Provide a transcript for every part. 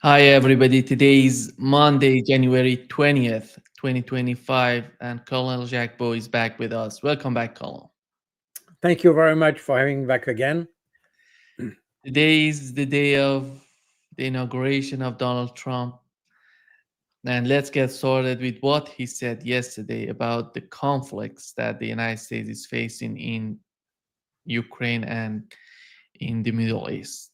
Hi, everybody. Today is Monday, January 20th, 2025, and Colonel Jacques Baud is back with us. Welcome back, Colonel. Thank you very much for having me back again. Today is the day of the inauguration of Donald Trump, and let's get started with what he said yesterday about the conflicts that the United States is facing in Ukraine and in the Middle East.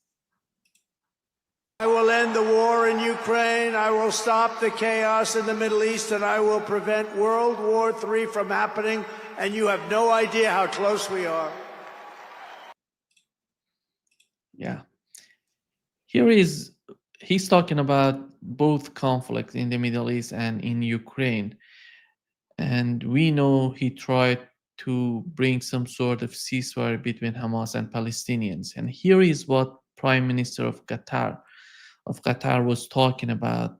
I will end the war in Ukraine. I will stop the chaos in the Middle East, and I will prevent World War III from happening. And you have no idea how close we are. Yeah. He's talking about both conflicts in the Middle East and in Ukraine. And we know he tried to bring some sort of ceasefire between Hamas and Palestinians. And here is what Prime Minister of Qatar was talking about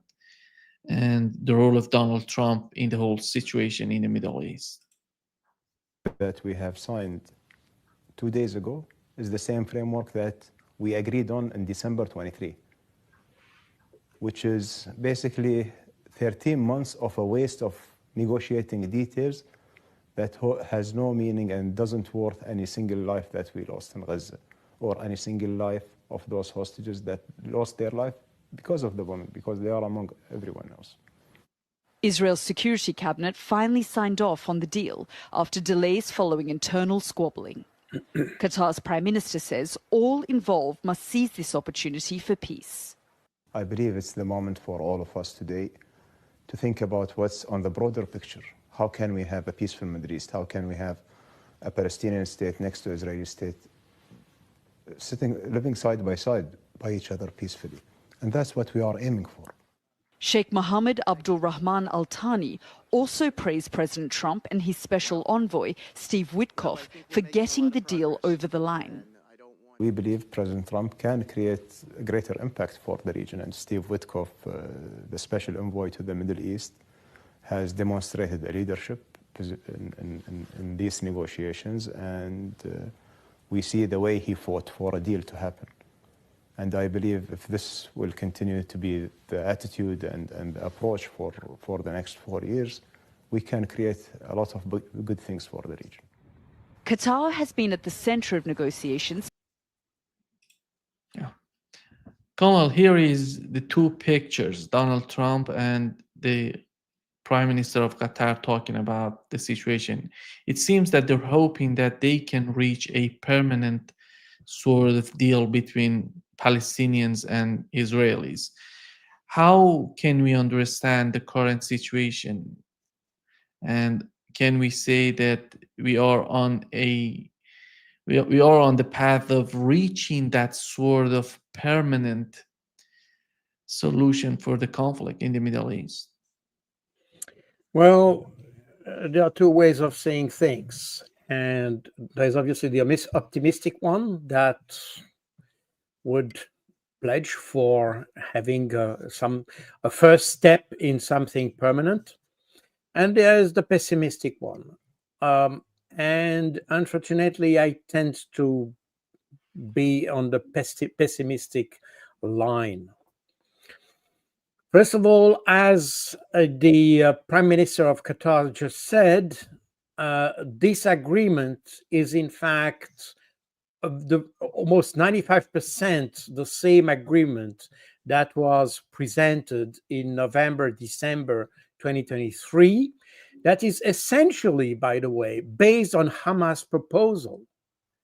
and the role of Donald Trump in the whole situation in the Middle East. That we have signed 2 days ago is the same framework that we agreed on in December 23, which is basically 13 months of a waste of negotiating details that has no meaning and doesn't worth any single life that we lost in Gaza or any single life of those hostages that lost their life because of the bombing, because they are among everyone else. Israel's security cabinet finally signed off on the deal after delays following internal squabbling. Qatar's prime minister says all involved must seize this opportunity for peace. I believe it's the moment for all of us today to think about what's on the broader picture. How can we have a peaceful Middle East? How can we have a Palestinian state next to Israeli state living side by each other peacefully? And that's what we are aiming for. Sheikh Mohammed Abdul Rahman Al Thani also praised President Trump and his special envoy, Steve Witkoff, for getting the deal over the line. We believe President Trump can create a greater impact for the region, and Steve Witkoff, the special envoy to the Middle East, has demonstrated a leadership in these negotiations, and we see the way he fought for a deal to happen. And I believe if this will continue to be the attitude and approach for the next 4 years, we can create a lot of good things for the region. Qatar has been at the center of negotiations. Yeah. Colonel, here is the two pictures, Donald Trump and the Prime Minister of Qatar talking about the situation. It seems that they're hoping that they can reach a permanent sort of deal between Palestinians and Israelis. How can we understand the current situation? And can we say that we are on the path of reaching that sort of permanent solution for the conflict in the Middle East? Well, there are two ways of saying things. And there's obviously the optimistic one that would pledge for having a first step in something permanent. And there's the pessimistic one. And unfortunately, I tend to be on the pessimistic line. First of all, as the Prime Minister of Qatar just said, this agreement is in fact almost 95% the same agreement that was presented in November, December 2023. That is essentially, by the way, based on Hamas proposal.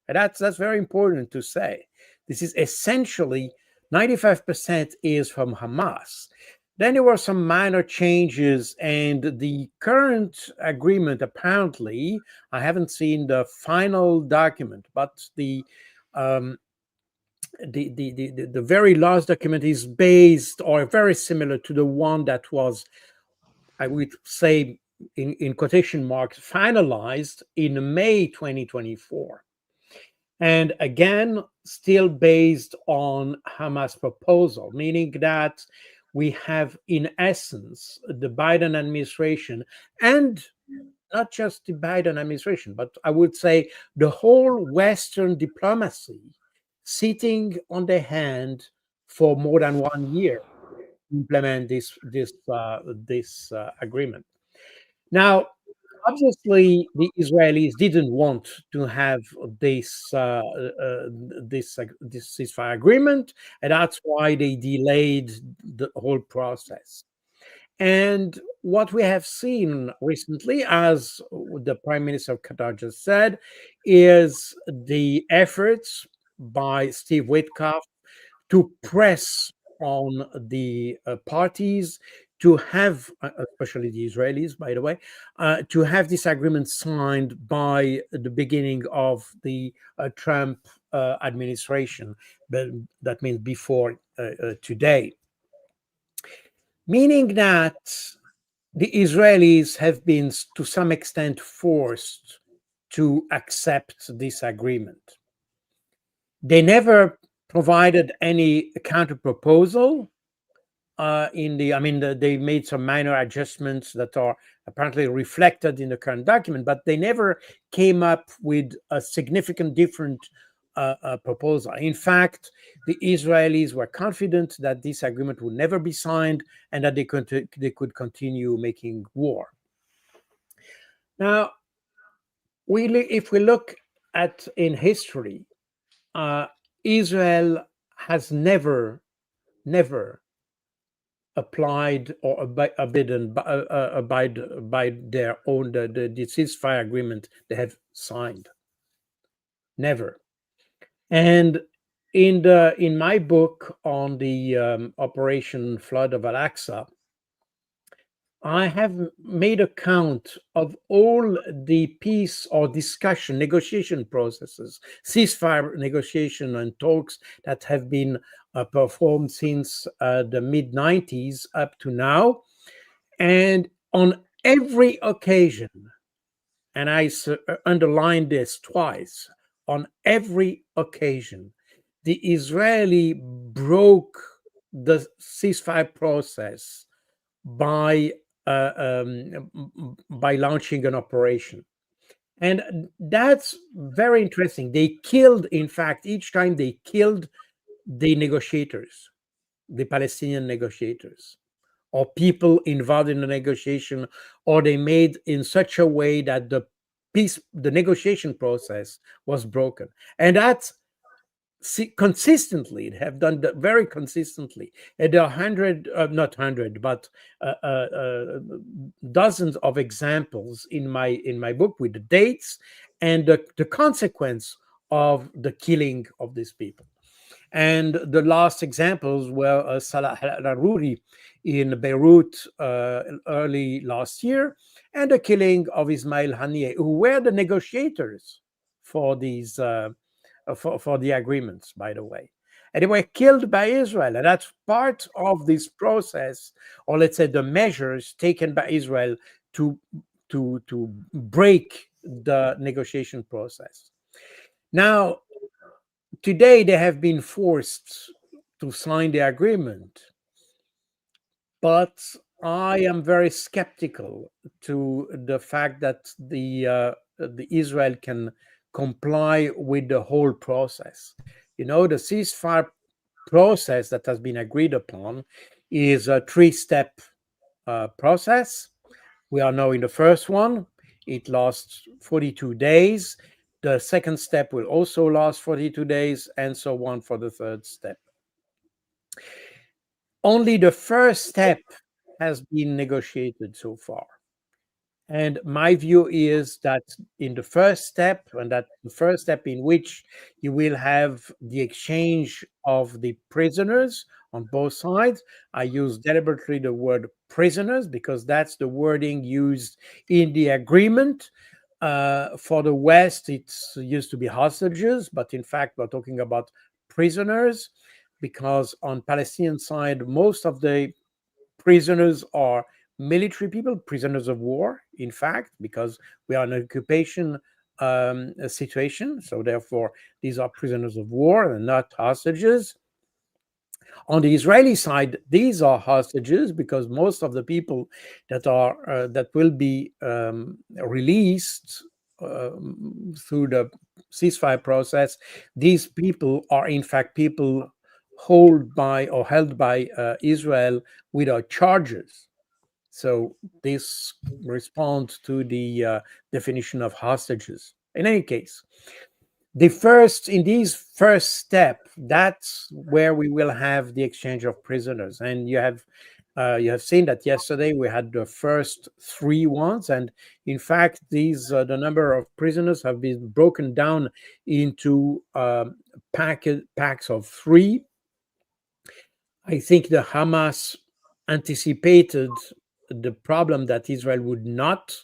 And that's very important to say. This is essentially 95% is from Hamas. Then there were some minor changes, and the current agreement, apparently, I haven't seen the final document, but the very last document is based or very similar to the one that was, I would say, in quotation marks, finalized in May 2024. And again, still based on Hamas proposal, meaning that we have, in essence, the Biden administration, and not just the Biden administration, but I would say the whole Western diplomacy sitting on their hand for more than 1 year. implement this agreement. Now, obviously, the Israelis didn't want to have this ceasefire agreement, and that's why they delayed the whole process. And what we have seen recently, as the Prime Minister of Qatar just said, is the efforts by Steve Witkoff to press on the parties to have, especially the Israelis, by the way, to have this agreement signed by the beginning of the Trump administration. But that means before today. Meaning that the Israelis have been, to some extent, forced to accept this agreement. They never provided any counter proposal. They made some minor adjustments that are apparently reflected in the current document, but they never came up with a significant different proposal. In fact, the Israelis were confident that this agreement would never be signed and that they could continue making war. Now, if we look at in history, Israel has never applied or abide by their own the ceasefire agreement they have signed. Never. And in my book on the Operation Flood of Al-Aqsa, I have made a count of all the peace or discussion, negotiation processes, ceasefire negotiation and talks that have been performed since the mid-90s up to now. And on every occasion, and I underlined this twice, on every occasion, the Israeli broke the ceasefire process by launching an operation. And that's very interesting. They killed, in fact, each time they killed the negotiators, the Palestinian negotiators, or people involved in the negotiation, or they made in such a way that the negotiation process was broken. And that's consistently, they have done that very consistently. And there are not hundred, but dozens of examples in my book with the dates and the consequence of the killing of these people. And the last examples were Salah al-Aruri in Beirut early last year, and the killing of Ismail Haniyeh, who were the negotiators for these for the agreements, by the way. And they were killed by Israel. And that's part of this process, or let's say the measures taken by Israel to break the negotiation process. Now, today they have been forced to sign the agreement, but I am very skeptical to the fact that the Israel can comply with the whole process. You know, the ceasefire process that has been agreed upon is a three-step process. We are now in the first one. It lasts 42 days. The second step will also last 42 days, and so on for the third step. Only the first step has been negotiated so far. And my view is that in the first step, and that the first step in which you will have the exchange of the prisoners on both sides, I use deliberately the word prisoners because that's the wording used in the agreement. For the West, it used to be hostages, but in fact, we're talking about prisoners because on Palestinian side, most of the prisoners are military people, prisoners of war, in fact, because we are in an occupation situation. So therefore, these are prisoners of war and not hostages. On the Israeli side, these are hostages because most of the people that will be released through the ceasefire process, these people are in fact people held by Israel without charges. So this responds to the definition of hostages. In any case, in these first step, that's where we will have the exchange of prisoners. And you have seen that yesterday we had the first three ones, and in fact, the number of prisoners have been broken down into packs of three. I think the Hamas anticipated the problem that Israel would not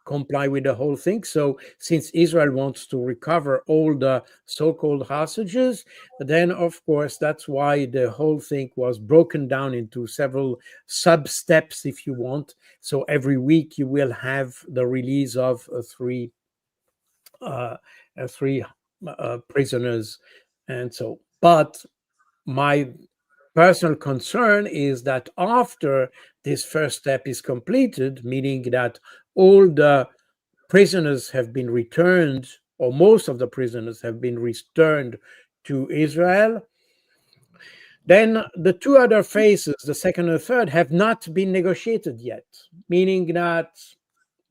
comply with the whole thing. So, since Israel wants to recover all the so called hostages, then of course that's why the whole thing was broken down into several sub steps, if you want. So, every week you will have the release of uh, three prisoners. And so, but my personal concern is that after this first step is completed, meaning that all the prisoners have been returned, or most of the prisoners have been returned to Israel, then the two other phases, the second and third, have not been negotiated yet, meaning that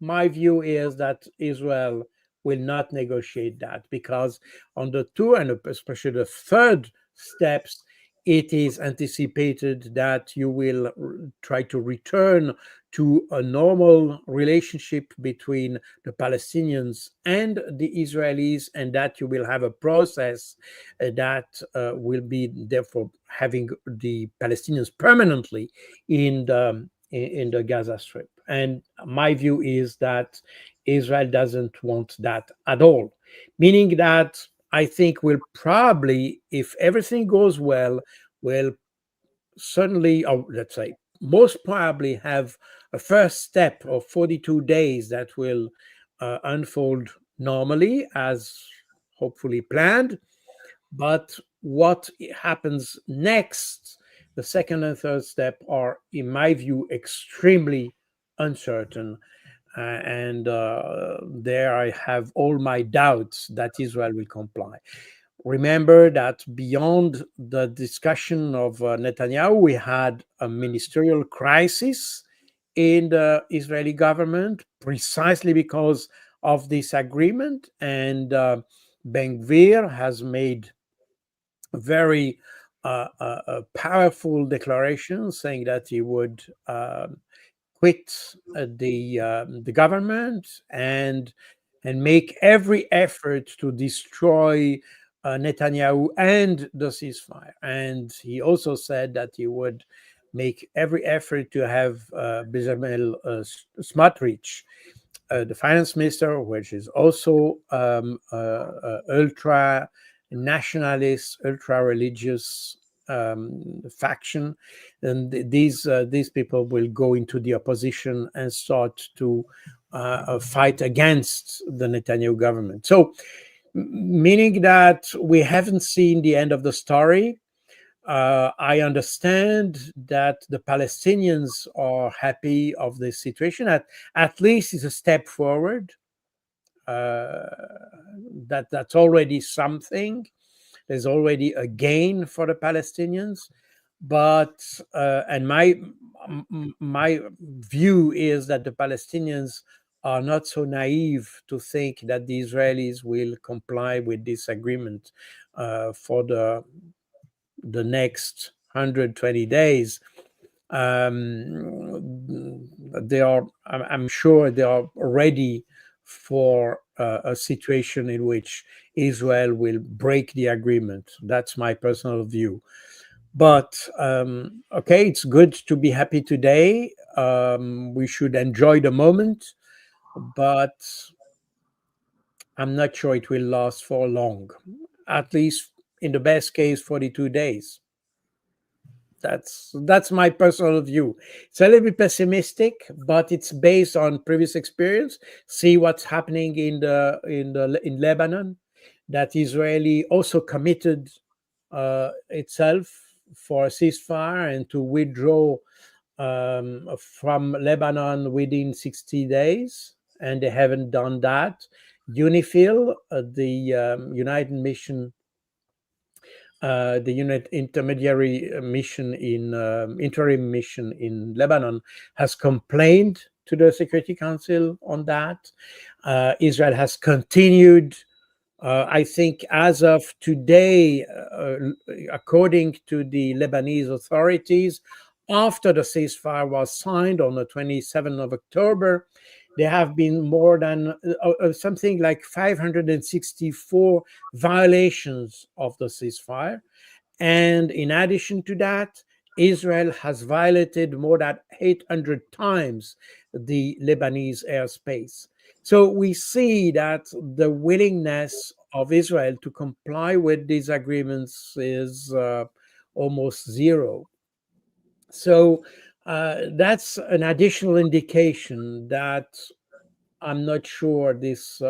my view is that Israel will not negotiate that, because on the two and especially the third steps, it is anticipated that you will try to return to a normal relationship between the Palestinians and the Israelis, and that you will have a process that will be therefore having the Palestinians permanently in the Gaza Strip. And my view is that Israel doesn't want that at all, meaning that I think we'll probably, if everything goes well, will certainly, or let's say most probably, have a first step of 42 days that will unfold normally as hopefully planned. But what happens next, the second and third step, are, in my view, extremely uncertain. And there I have all my doubts that Israel will comply. Remember that beyond the discussion of Netanyahu, we had a ministerial crisis in the Israeli government precisely because of this agreement. And Ben Gvir has made very powerful declaration saying that he would quit the government and make every effort to destroy Netanyahu and the ceasefire. And he also said that he would make every effort to have Bezalel Smotrich, the finance minister, which is also ultra nationalist, ultra religious faction, and these people will go into the opposition and start to fight against the Netanyahu government. So, meaning that we haven't seen the end of the story. I understand that the Palestinians are happy of this situation. At least it's a step forward. That's already something. There's already a gain for the Palestinians. But and my view is that the Palestinians are not so naive to think that the Israelis will comply with this agreement for the next 120 days. They are, I'm sure they are ready for a situation in which Israel will break the agreement. That's my personal view. But okay, it's good to be happy today. We should enjoy the moment, but I'm not sure it will last for long. At least in the best case, 42 days. That's my personal view. It's a little bit pessimistic, but it's based on previous experience. See what's happening in Lebanon. That Israeli also committed itself for a ceasefire and to withdraw from Lebanon within 60 days, and they haven't done that. UNIFIL, the United Mission the intermediary mission in interim mission in Lebanon has complained to the Security Council on that. Israel has continued. I think as of today, according to the Lebanese authorities, after the ceasefire was signed on the 27th of October, there have been more than something like 564 violations of the ceasefire. And in addition to that, Israel has violated more than 800 times the Lebanese airspace. So we see that the willingness of Israel to comply with these agreements is almost zero. So that's an additional indication that I'm not sure this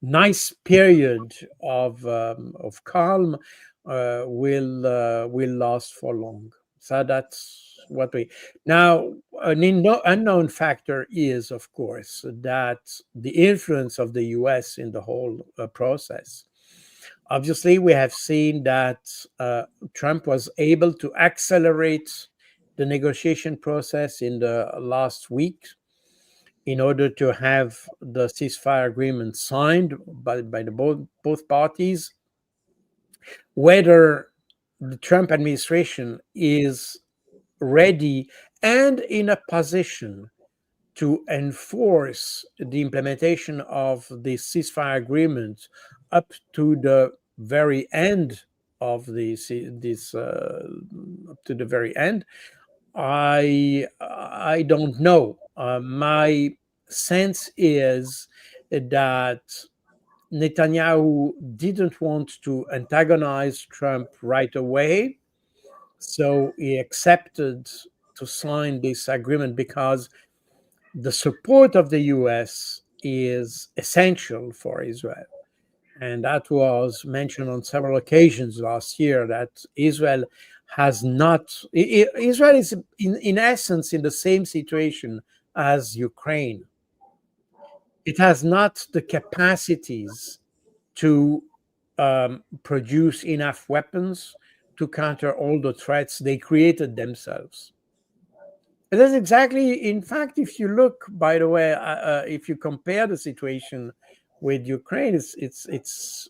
nice period of calm will last for long. So that's what we now. An unknown factor is, of course, that the influence of the U.S. in the whole process. Obviously, we have seen that Trump was able to accelerate the negotiation process in the last week in order to have the ceasefire agreement signed by both parties. Whether the Trump administration is ready and in a position to enforce the implementation of the ceasefire agreement up to the very end of this up to the very end, I don't know. My sense is that Netanyahu didn't want to antagonize Trump right away, so he accepted to sign this agreement because the support of the US is essential for Israel. And that was mentioned on several occasions last year, that Israel has not, Israel is in essence in the same situation as Ukraine. It has not the capacities to produce enough weapons to counter all the threats they created themselves. And that's exactly, in fact, if you look, by the way, if you compare the situation with Ukraine, it's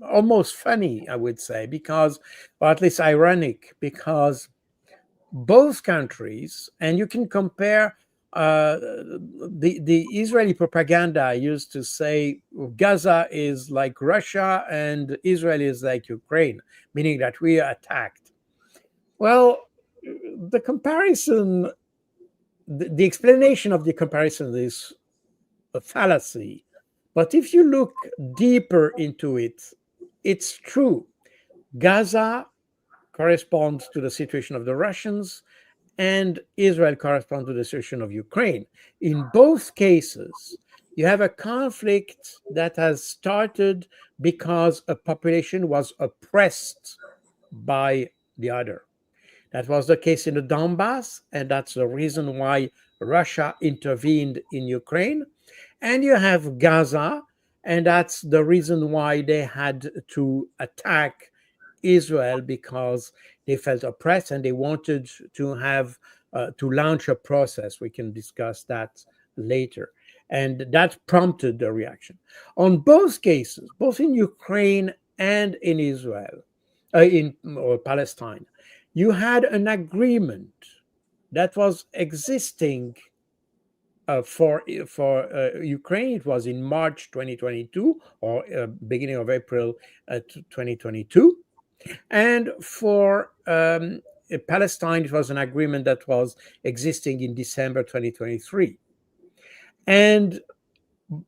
almost funny, I would say, because, or at least ironic, because both countries, and you can compare. The Israeli propaganda used to say Gaza is like Russia and Israel is like Ukraine, meaning that we are attacked. Well, the comparison, the explanation of the comparison is a fallacy. But if you look deeper into it, it's true. Gaza corresponds to the situation of the Russians, and Israel corresponds to the situation of Ukraine. In both cases, you have a conflict that has started because a population was oppressed by the other. That was the case in the Donbass, and that's the reason why Russia intervened in Ukraine. And you have Gaza, and that's the reason why they had to attack Israel, because they felt oppressed and they wanted to have to launch a process. We can discuss that later. And that prompted the reaction. On both cases, both in Ukraine and in Israel, or Palestine, you had an agreement that was existing for Ukraine. It was in March 2022 or beginning of April 2022. And for Palestine, it was an agreement that was existing in December 2023. And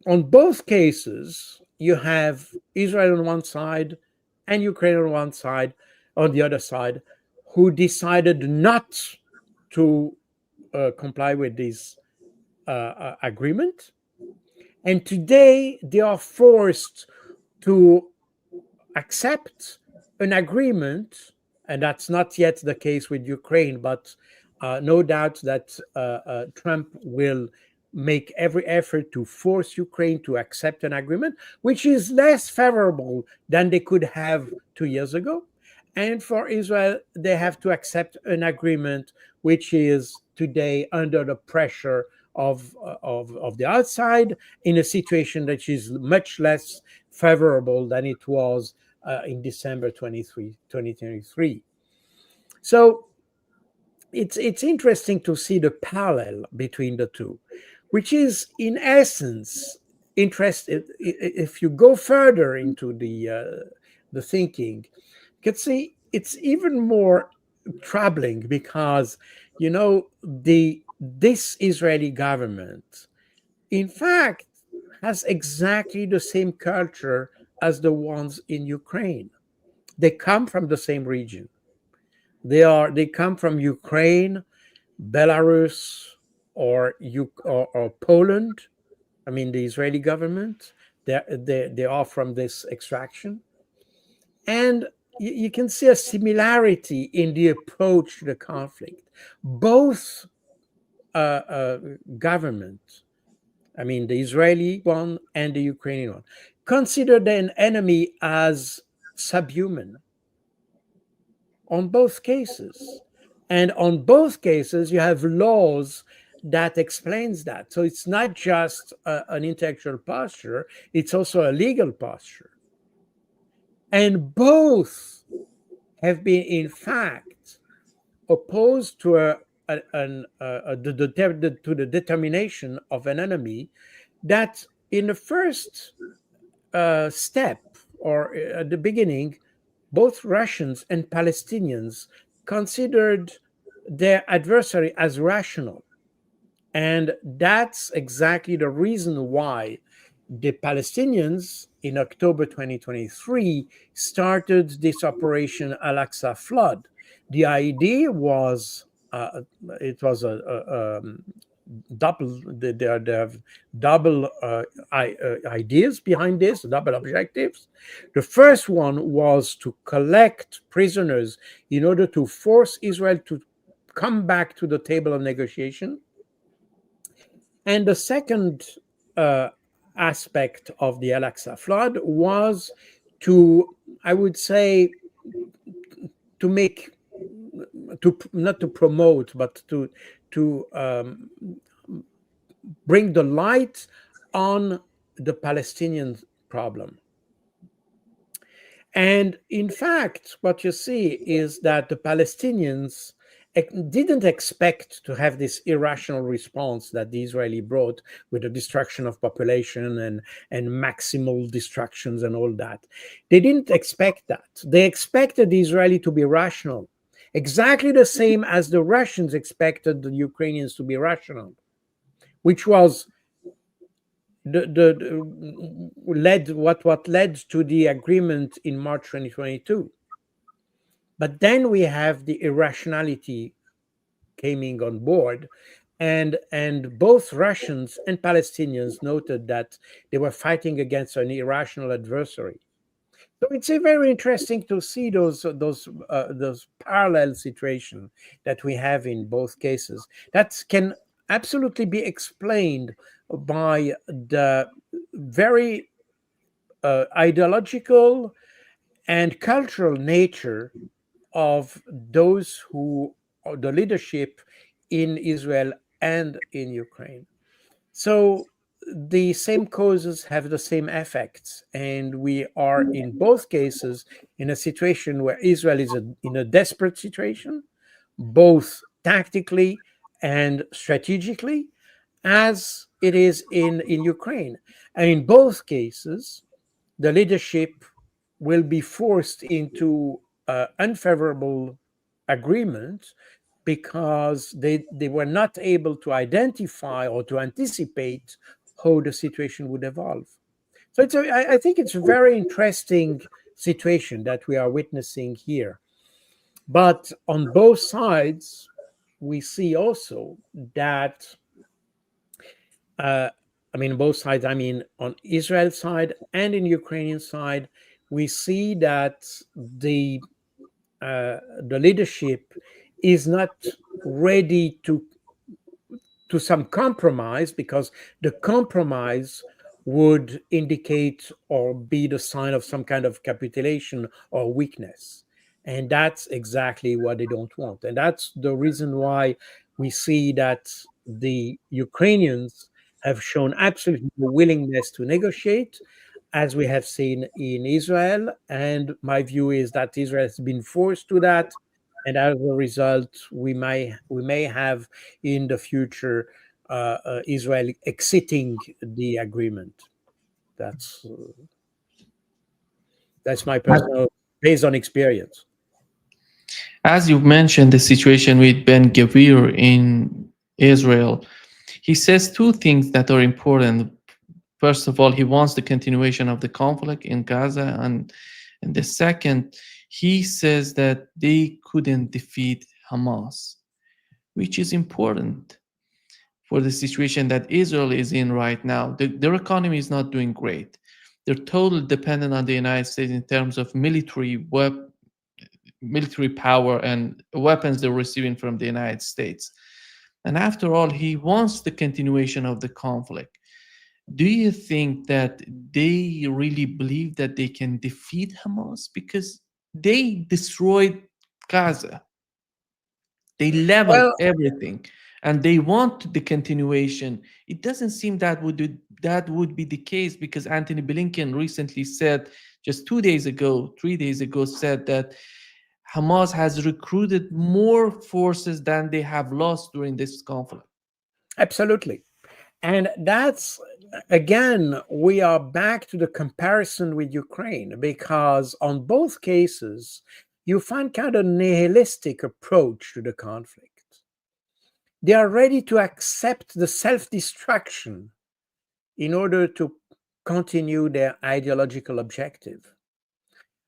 on both cases, you have Israel on one side and Ukraine on the other side, who decided not to comply with this agreement. And today they are forced to accept an agreement, and that's not yet the case with Ukraine, but no doubt that Trump will make every effort to force Ukraine to accept an agreement, which is less favorable than they could have 2 years ago. And for Israel, they have to accept an agreement which is today under the pressure of the outside, in a situation that is much less favorable than it was in December 2023. So it's interesting to see the parallel between the two, which is in essence interested. If you go further into the thinking, you can see it's even more troubling because this Israeli government, in fact, has exactly the same culture as the ones in Ukraine. They come from the same region. They come from Ukraine, Belarus, or Poland. I mean, the Israeli government. They are from this extraction, and you can see a similarity in the approach to the conflict. Both governments, I mean, the Israeli one and the Ukrainian one, consider an enemy as subhuman on both cases. And on both cases, you have laws that explains that. So it's not just an intellectual posture, it's also a legal posture. And both have been, in fact, opposed to the determination of an enemy that in the first step, or at the beginning, both Russians and Palestinians considered their adversary as rational. And that's exactly the reason why the Palestinians in October 2023 started this Operation Al-Aqsa Flood. The idea was it was a double. There have double ideas behind this, double objectives. The first one was to collect prisoners in order to force Israel to come back to the table of negotiation. And the second aspect of the Al-Aqsa flood was to, I would say, to make, to not to promote, but to bring the light on the Palestinian problem. And in fact, what you see is that the Palestinians didn't expect to have this irrational response that the Israeli brought with the destruction of population and maximal destructions and all that. They didn't expect that. They expected the Israeli to be rational, exactly the same as the Russians expected the Ukrainians to be rational, which was what led to the agreement in March 2022. But then we have the irrationality coming on board, and both Russians and Palestinians noted that they were fighting against an irrational adversary. So it's very interesting to see those parallel situations that we have in both cases. That can absolutely be explained by the very ideological and cultural nature of those who are the leadership in Israel and in Ukraine. So the same causes have the same effects, and we are in both cases in a situation where Israel is in a desperate situation, both tactically and strategically, as it is in Ukraine. And in both cases, the leadership will be forced into unfavorable agreement because they were not able to identify or to anticipate how the situation would evolve. So I think it's a very interesting situation that we are witnessing here. But on both sides, we see also that, both sides, on Israel's side and in Ukrainian side, we see that the leadership is not ready to to some compromise, because the compromise would indicate or be the sign of some kind of capitulation or weakness. And that's exactly what they don't want. And that's the reason why we see that the Ukrainians have shown absolute willingness to negotiate, as we have seen in Israel. And my view is that Israel has been forced to that. And as a result, we may have in the future Israel exiting the agreement. That's my personal, based on experience. As you mentioned, the situation with Ben Gvir in Israel, he says two things that are important. First of all, he wants the continuation of the conflict in Gaza, and the second, he says that they couldn't defeat Hamas, which is important for the situation that Israel is in right now. Their economy is not doing great. They're totally dependent on the United States in terms of military power and weapons they're receiving from the United States. And after all, he wants the continuation of the conflict. Do you think that they really believe that they can defeat Hamas? Because they destroyed Gaza, they leveled Well, everything, and they want the continuation. It doesn't seem that would be the case, because Anthony Blinken recently said, just 3 days ago, said that Hamas has recruited more forces than they have lost during this conflict. absolutely. And that's, again, we are back to the comparison with Ukraine, because on both cases, you find kind of nihilistic approach to the conflict. They are ready to accept the self-destruction in order to continue their ideological objective.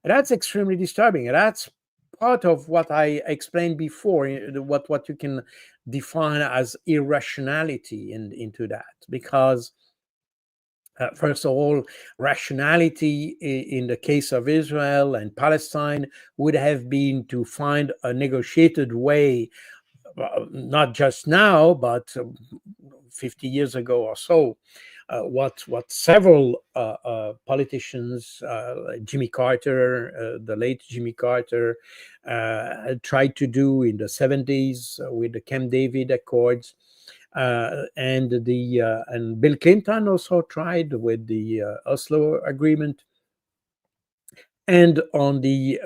And that's extremely disturbing. And that's part of what I explained before, what you can define as irrationality into that. Because, first of all, rationality in the case of Israel and Palestine would have been to find a negotiated way, not just now, but 50 years ago or so. What several politicians, Jimmy Carter, the late Jimmy Carter, tried to do in the 70s with the Camp David Accords, and Bill Clinton also tried with the Oslo Agreement. And on the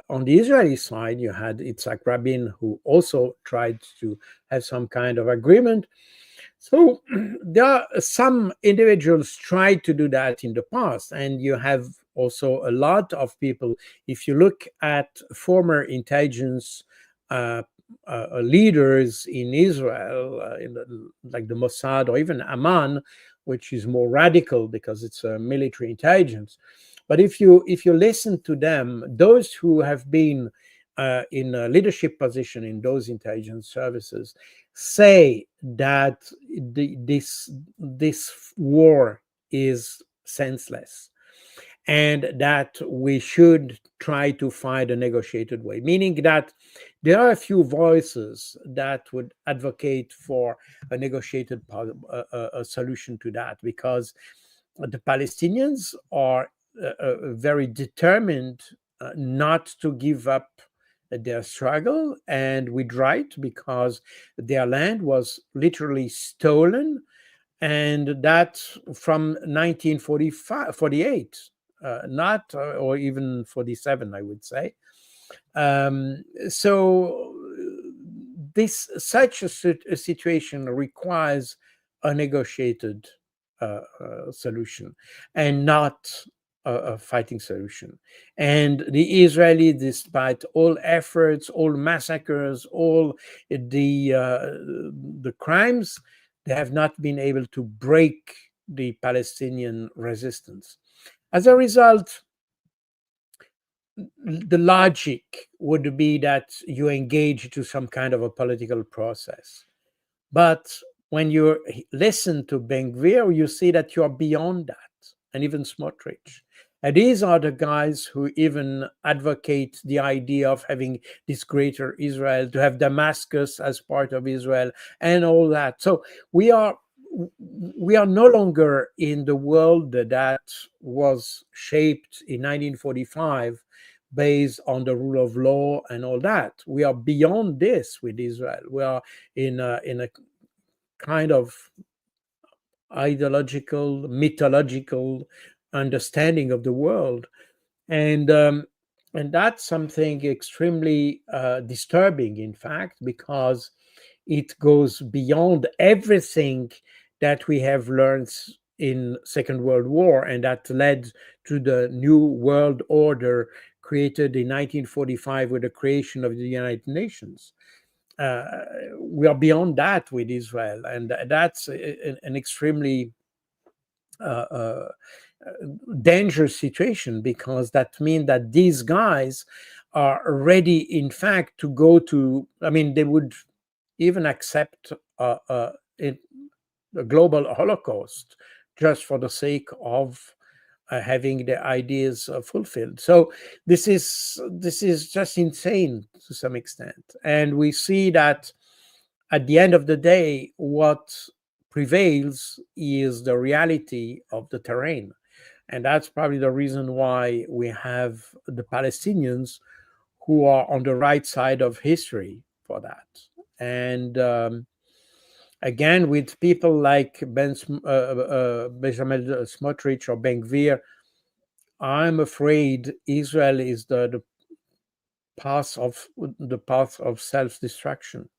Israeli side, you had Yitzhak Rabin, who also tried to have some kind of agreement. So there are some individuals tried to do that in the past, and you have also a lot of people. If you look at former intelligence leaders in Israel, like the Mossad or even Amman, which is more radical because it's a military intelligence. But if you listen to them, those who have been in a leadership position in those intelligence services say that this war is senseless, and that we should try to find a negotiated way, meaning that there are a few voices that would advocate for a negotiated a solution to that, because the Palestinians are very determined not to give up their struggle, and with right, because their land was literally stolen, and that from 1948, not or even 47, I would say. So such a situation requires a negotiated solution, and not a fighting solution. And the Israeli, despite all efforts, all massacres, all the crimes, they have not been able to break the Palestinian resistance. As a result, the logic would be that you engage to some kind of a political process. But when you listen to Ben Gvir, you see that you are beyond that, and even Smotrich. And these are the guys who even advocate the idea of having this greater Israel, to have Damascus as part of Israel, and all that. So we are no longer in the world that was shaped in 1945 based on the rule of law and all that. We are beyond this with Israel. We are in a kind of ideological, mythological understanding of the world, and that's something extremely disturbing, in fact, because it goes beyond everything that we have learned in Second World War, and that led to the new world order created in 1945 with the creation of the United Nations. We are beyond that with Israel, and that's an extremely dangerous situation, because that means that these guys are ready, in fact, to go to, I mean, they would even accept a global Holocaust just for the sake of having their ideas fulfilled. So this is just insane to some extent, and we see that at the end of the day, what prevails is the reality of the terrain. And that's probably the reason why we have the Palestinians who are on the right side of history for that. And again, with people like Bezalel Smotrich or Ben Gvir, I'm afraid Israel is the path of self-destruction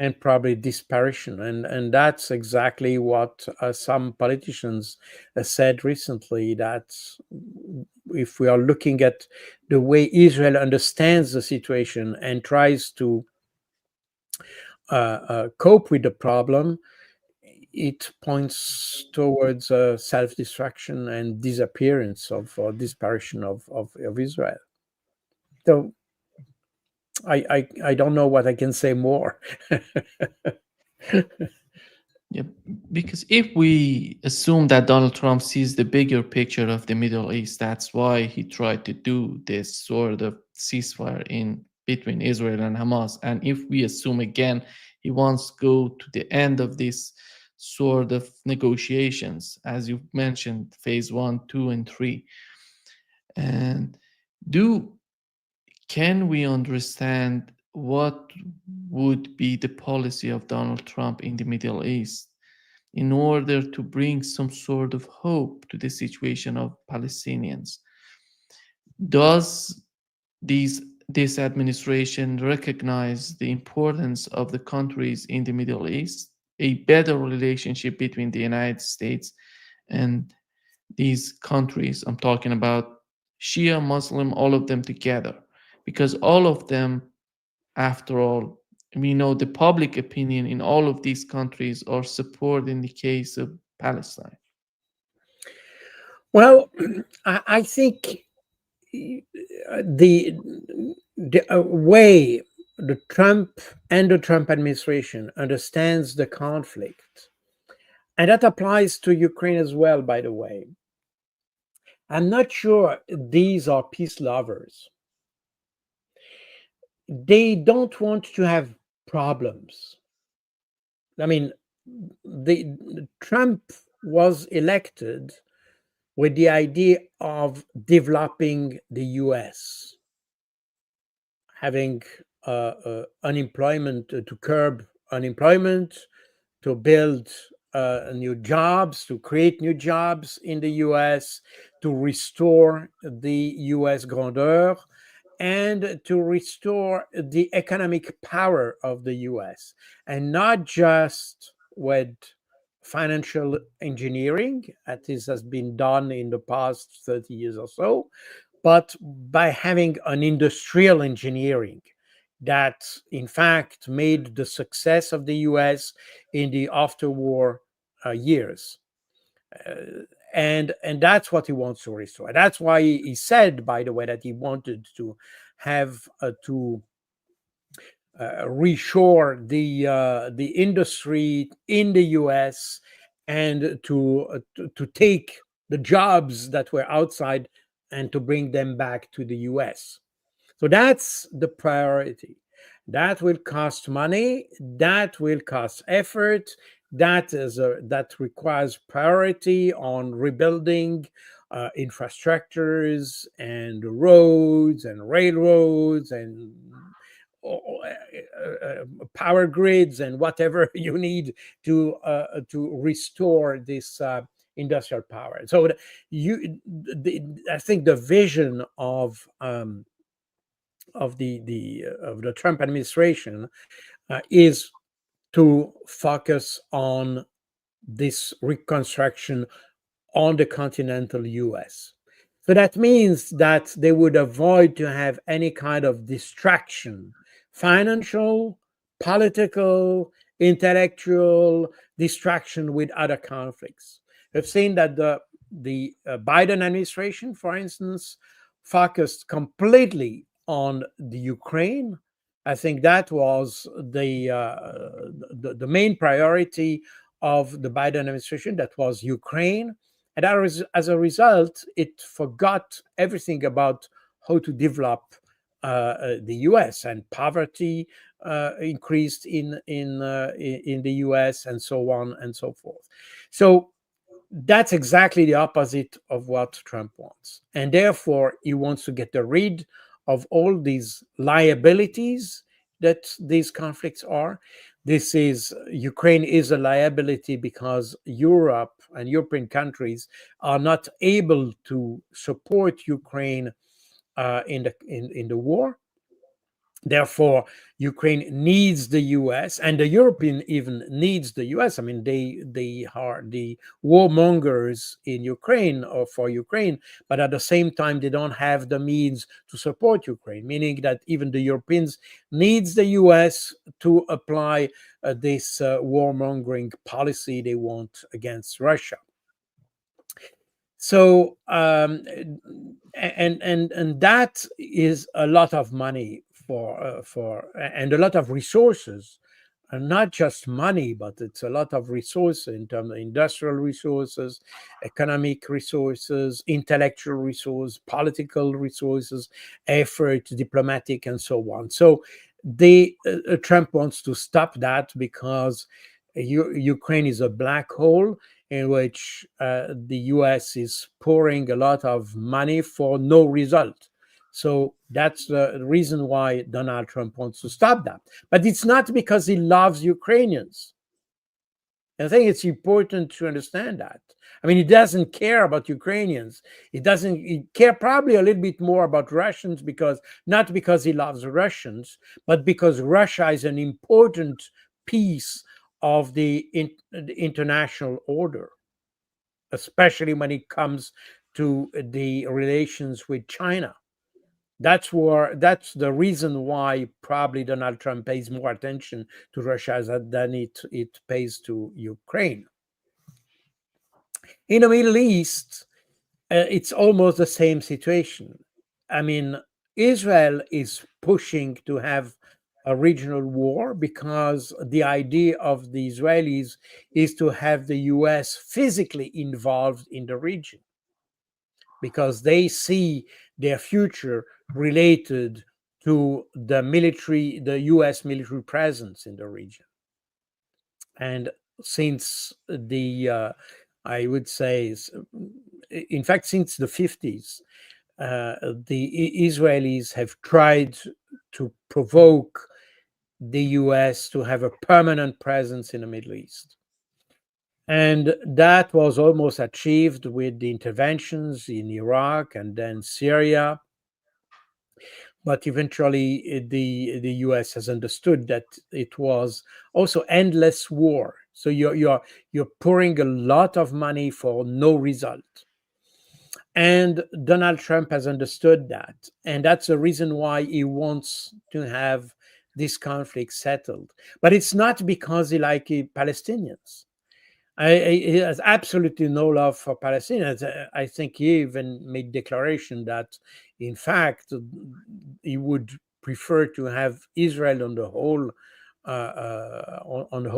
and probably disparition. And that's exactly what some politicians said recently, that if we are looking at the way Israel understands the situation and tries to cope with the problem, it points towards self-destruction and disappearance or disparition of Israel. So I don't know what I can say more. Yeah, because if we assume that Donald Trump sees the bigger picture of the Middle East, that's why he tried to do this sort of ceasefire in between Israel and Hamas. And if we assume again he wants to go to the end of this sort of negotiations, as you mentioned, phase 1, 2, and 3, and can we understand what would be the policy of Donald Trump in the Middle East in order to bring some sort of hope to the situation of Palestinians? Does this administration recognize the importance of the countries in the Middle East, a better relationship between the United States and these countries? I'm talking about Shia, Muslim, all of them together, because all of them, after all, we know the public opinion in all of these countries are support in the case of Palestine. Well, I think the way the Trump administration understands the conflict, and that applies to Ukraine as well, by the way. I'm not sure these are peace lovers. They don't want to have problems. I mean, Trump was elected with the idea of developing the US, having unemployment, to curb unemployment, to build new jobs, to create new jobs in the US, to restore the US grandeur, and to restore the economic power of the US, and not just with financial engineering, as has been done in the past 30 years or so, but by having an industrial engineering that, in fact, made the success of the US in the after-war years. And that's what he wants to restore. That's why he said, by the way, that he wanted to have to reshore the industry in the US, and to take the jobs that were outside and to bring them back to the US. So that's the priority. That will cost money, that will cost effort, that requires priority on rebuilding infrastructures and roads and railroads and power grids and whatever you need to restore this industrial power. So I think the vision of the Trump administration is to focus on this reconstruction on the continental US. So that means that they would avoid to have any kind of distraction, financial, political, intellectual distraction with other conflicts. We've seen that the Biden administration, for instance, focused completely on the Ukraine. I think that was the main priority of the Biden administration. That was Ukraine, and as a result, it forgot everything about how to develop the U.S. and poverty increased in the U.S. and so on and so forth. So that's exactly the opposite of what Trump wants. And therefore, he wants to get rid of all these liabilities that these conflicts are. Ukraine is a liability because Europe and European countries are not able to support Ukraine in the war. Therefore, Ukraine needs the US, and the European even needs the US. I mean, they are the warmongers in Ukraine or for Ukraine, but at the same time, they don't have the means to support Ukraine, meaning that even the Europeans needs the US to apply this warmongering policy they want against Russia. So and that is a lot of money for and a lot of resources, and not just money, but it's a lot of resources in terms of industrial resources, economic resources, intellectual resources, political resources, effort, diplomatic, and so on. So Trump wants to stop that because Ukraine is a black hole in which the US is pouring a lot of money for no result. So that's the reason why Donald Trump wants to stop that. But it's not because he loves Ukrainians. I think it's important to understand that. I mean, he doesn't care about Ukrainians. He care probably a little bit more about Russians, not because he loves Russians, but because Russia is an important piece of the international order, especially when it comes to the relations with China. That's the reason why probably Donald Trump pays more attention to Russia than it pays to Ukraine. In the Middle East, it's almost the same situation. I mean, Israel is pushing to have a regional war because the idea of the Israelis is to have the US physically involved in the region, because they see their future related to the US military presence in the region. And since I would say, in fact, since the 50s, the Israelis have tried to provoke the US to have a permanent presence in the Middle East. And that was almost achieved with the interventions in Iraq and then Syria. But eventually, the US has understood that it was also endless war. So you're pouring a lot of money for no result. And Donald Trump has understood that. And that's the reason why he wants to have this conflict settled. But it's not because he likes Palestinians. He has absolutely no love for Palestinians. I think he even made declaration that, in fact, he would prefer to have Israel on the whole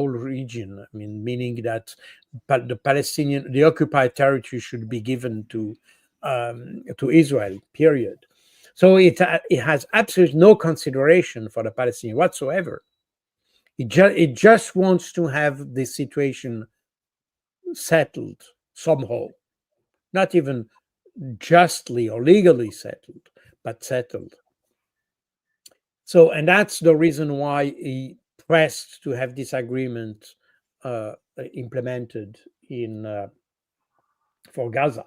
region. I mean, meaning that the occupied territory should be given to to Israel. Period. So it has absolutely no consideration for the Palestinians whatsoever. It just wants to have the situation settled somehow, not even justly or legally settled, but settled. So, and that's the reason why he pressed to have this agreement implemented in for Gaza.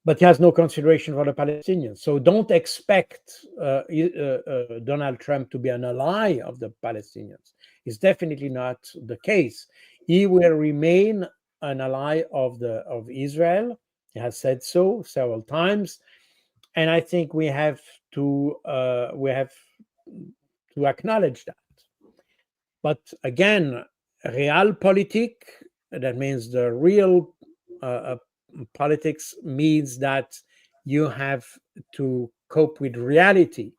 But he has no consideration for the Palestinians. So don't expect Donald Trump to be an ally of the Palestinians. It's definitely not the case. He will remain an ally of Israel. He has said so several times, and I think we have to acknowledge that. But again, realpolitik, that means the real politics, means that you have to cope with reality.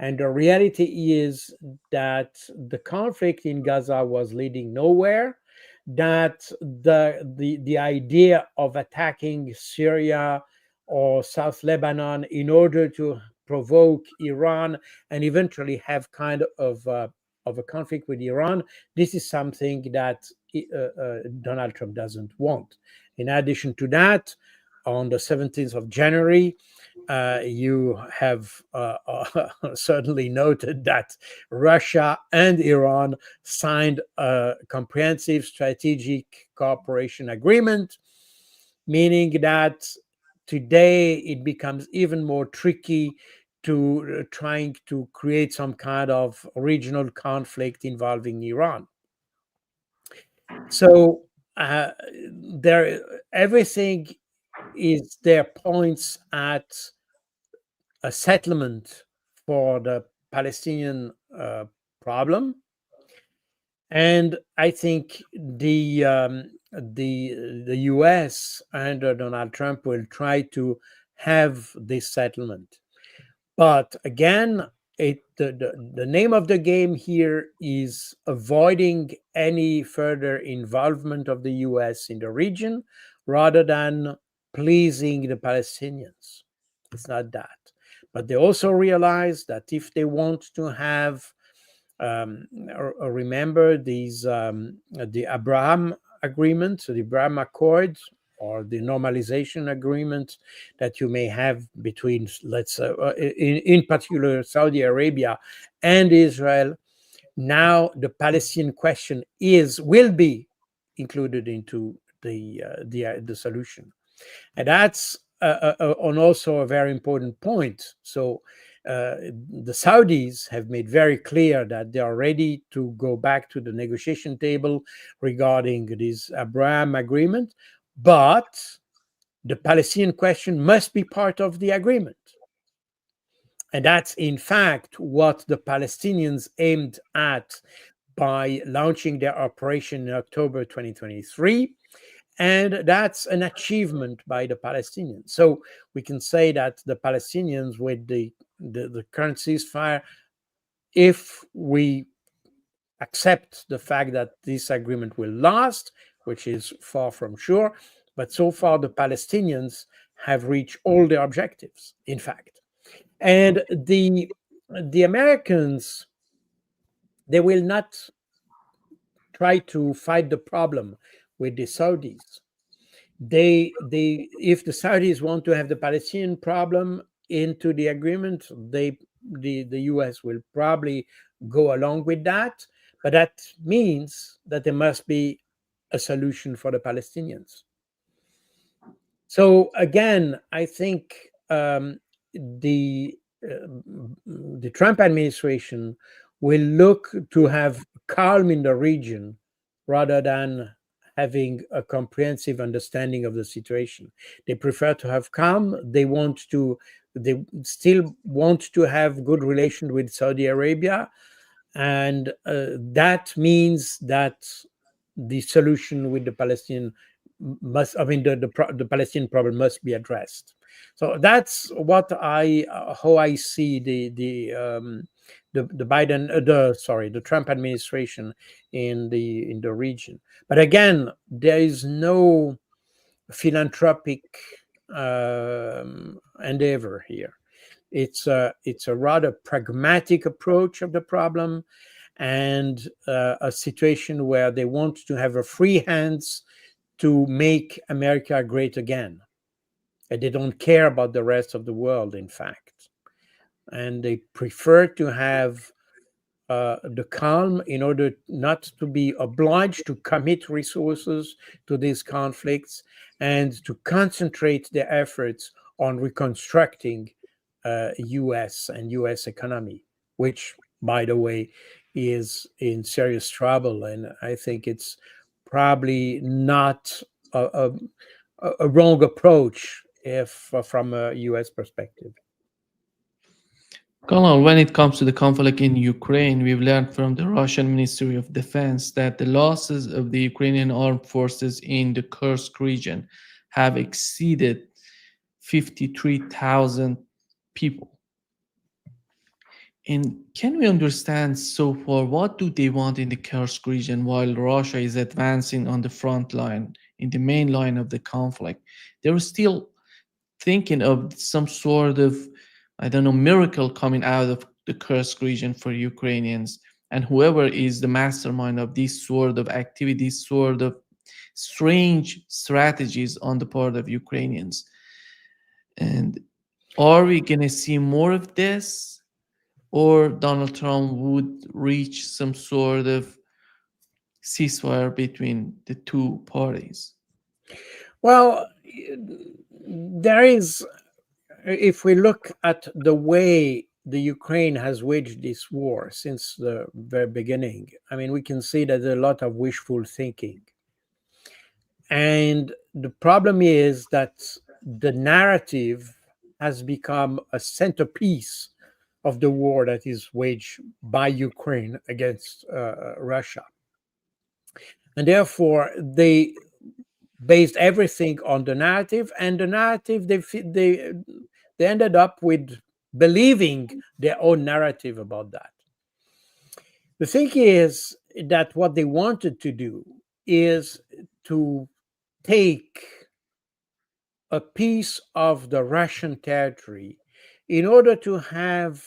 And the reality is that the conflict in Gaza was leading nowhere, that the idea of attacking Syria or South Lebanon in order to provoke Iran and eventually have kind of a conflict with Iran, this is something that Donald Trump doesn't want. In addition to that, on the 17th of January, you have certainly noted that Russia and Iran signed a comprehensive strategic cooperation agreement, meaning that today it becomes even more tricky to trying to create some kind of regional conflict involving Iran. So everything is there points at a settlement for the Palestinian problem, and I think the U.S. under Donald Trump will try to have this settlement. But again, the name of the game here is avoiding any further involvement of the U.S. in the region rather than pleasing the Palestinians. It's not that. But they also realize that if they want to have, remember these, the Abraham Agreement, so the Abraham Accord, or the normalization agreement that you may have between, let's say, in particular, Saudi Arabia and Israel. Now the Palestinian question will be included into the solution, and that's on also a very important point. So the Saudis have made very clear that they are ready to go back to the negotiation table regarding this Abraham agreement, but the Palestinian question must be part of the agreement. And that's in fact what the Palestinians aimed at by launching their operation in October 2023. And that's an achievement by the Palestinians. So we can say that the Palestinians, with the current ceasefire, if we accept the fact that this agreement will last, which is far from sure, but so far the Palestinians have reached all their objectives, in fact. And the Americans, they will not try to fight the problem with the Saudis. If the Saudis want to have the Palestinian problem into the agreement, the US will probably go along with that, but that means that there must be a solution for the Palestinians. So again, I think the Trump administration will look to have calm in the region rather than having a comprehensive understanding of the situation. They prefer to have calm. They still want to have good relations with Saudi Arabia, and that means that the solution with the Palestinian the Palestinian problem must be addressed. So that's how I see the Trump administration in the region. But again, there is no philanthropic endeavor here. It's a rather pragmatic approach of the problem, and a situation where they want to have a free hands to make America great again. And they don't care about the rest of the world, in fact. And they prefer to have the calm in order not to be obliged to commit resources to these conflicts and to concentrate their efforts on reconstructing US and US economy, which, by the way, is in serious trouble. And I think it's probably not a wrong approach if from a US perspective. Colonel, when it comes to the conflict in Ukraine, we've learned from the Russian Ministry of Defense that the losses of the Ukrainian armed forces in the Kursk region have exceeded 53,000 people. And can we understand so far what do they want in the Kursk region while Russia is advancing on the front line, in the main line of the conflict? They're still thinking of some sort of, I don't know, miracle coming out of the Kursk region for Ukrainians. And whoever is the mastermind of these sort of activities, sort of strange strategies on the part of Ukrainians. And are we going to see more of this? Or Donald Trump would reach some sort of ceasefire between the two parties? Well, there is, if we look at the way the Ukraine has waged this war since the very beginning, I mean, we can see that there's a lot of wishful thinking. And the problem is that the narrative has become a centerpiece of the war that is waged by Ukraine against Russia. And therefore, they based everything on the narrative, and the narrative, they ended up with believing their own narrative about that. The thing is that what they wanted to do is to take a piece of the Russian territory in order to have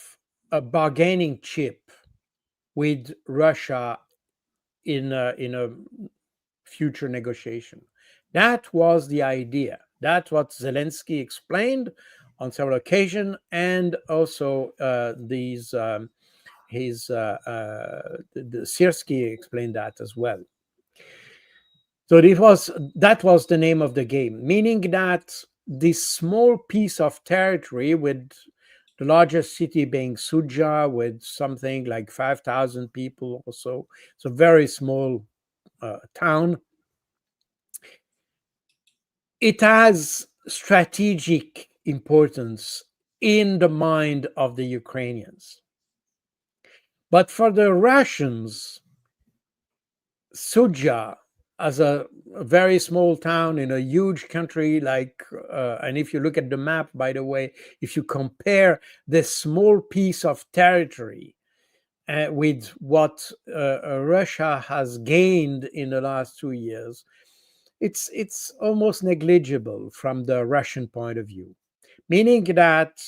a bargaining chip with Russia in a future negotiation. That was the idea. That's what Zelensky explained on several occasions, and also the Siersky explained that as well. So that was the name of the game, meaning that this small piece of territory, with the largest city being Suja, with something like 5,000 people or so, it's a very small town. It has strategic importance in the mind of the Ukrainians. But for the Russians, Suja, as a very small town in a huge country like, and if you look at the map, by the way, if you compare this small piece of territory with what Russia has gained in the last 2 years, it's almost negligible from the Russian point of view, meaning that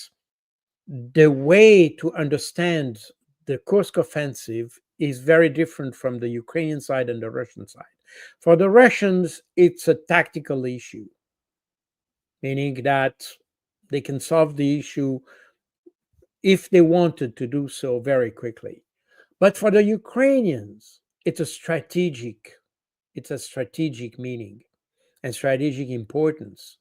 the way to understand the Kursk offensive is very different from the Ukrainian side and the Russian side. For the Russians, it's a tactical issue, meaning that they can solve the issue if they wanted to do so very quickly. But for the Ukrainians, it's a strategic meaning and strategic importance,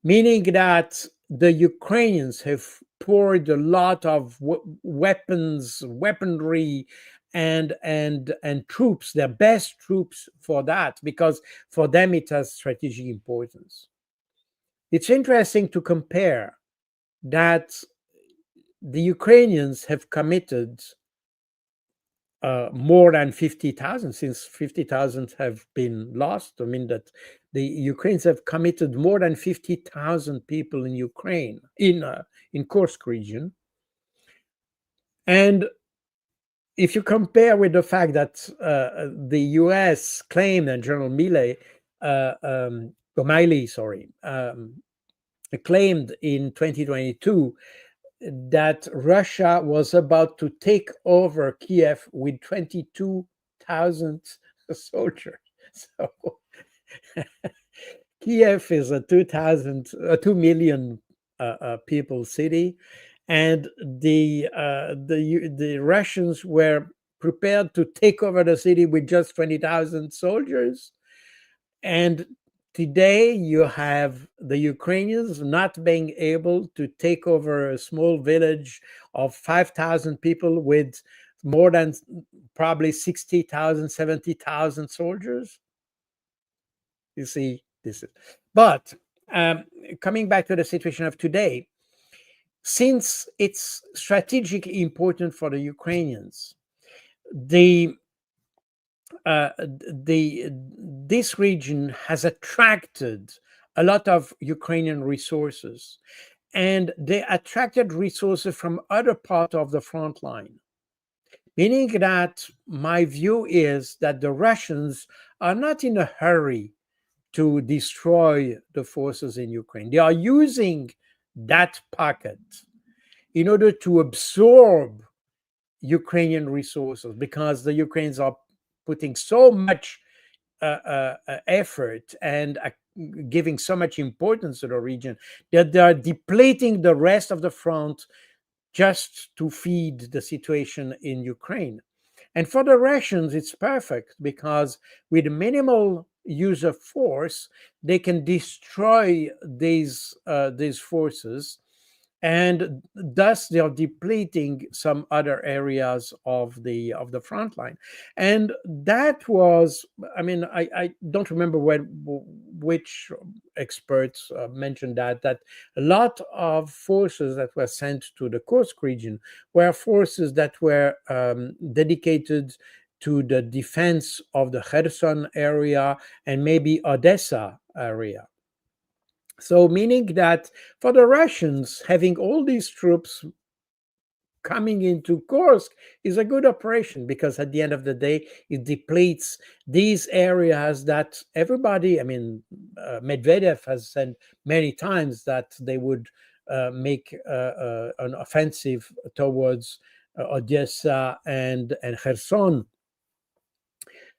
meaning that the Ukrainians have poured a lot of weaponry, and troops, their best troops, for that, because for them it has strategic importance. It's interesting to compare that the Ukrainians have committed more than 50,000, since 50,000 have been lost. I mean that the Ukrainians have committed more than 50,000 people in Ukraine, in Kursk region. And if you compare with the fact that the U.S. claimed, and General O'Malley, claimed in 2022 that Russia was about to take over Kiev with 22,000 soldiers. So Kiev is a 2 million people city, and the Russians were prepared to take over the city with just 20,000 soldiers. And today you have the Ukrainians not being able to take over a small village of 5,000 people with more than probably 60,000, 70,000 soldiers. You see, this is. But coming back to the situation of today, since it's strategically important for the Ukrainians, this region has attracted a lot of Ukrainian resources, and they attracted resources from other parts of the front line. Meaning that my view is that the Russians are not in a hurry to destroy the forces in Ukraine. They are using that pocket in order to absorb Ukrainian resources, because the Ukrainians are putting so much effort and giving so much importance to the region that they are depleting the rest of the front just to feed the situation in Ukraine. And for the Russians, it's perfect, because with minimal use of force, they can destroy these forces, and thus they are depleting some other areas of the front line. And that was, I mean, I don't remember which experts mentioned that a lot of forces that were sent to the Kursk region were forces that were dedicated to the defense of the Kherson area and maybe Odessa area. So meaning that for the Russians, having all these troops coming into Kursk is a good operation, because at the end of the day, it depletes these areas that everybody, I mean, Medvedev has said many times that they would make an offensive towards Odessa and Kherson.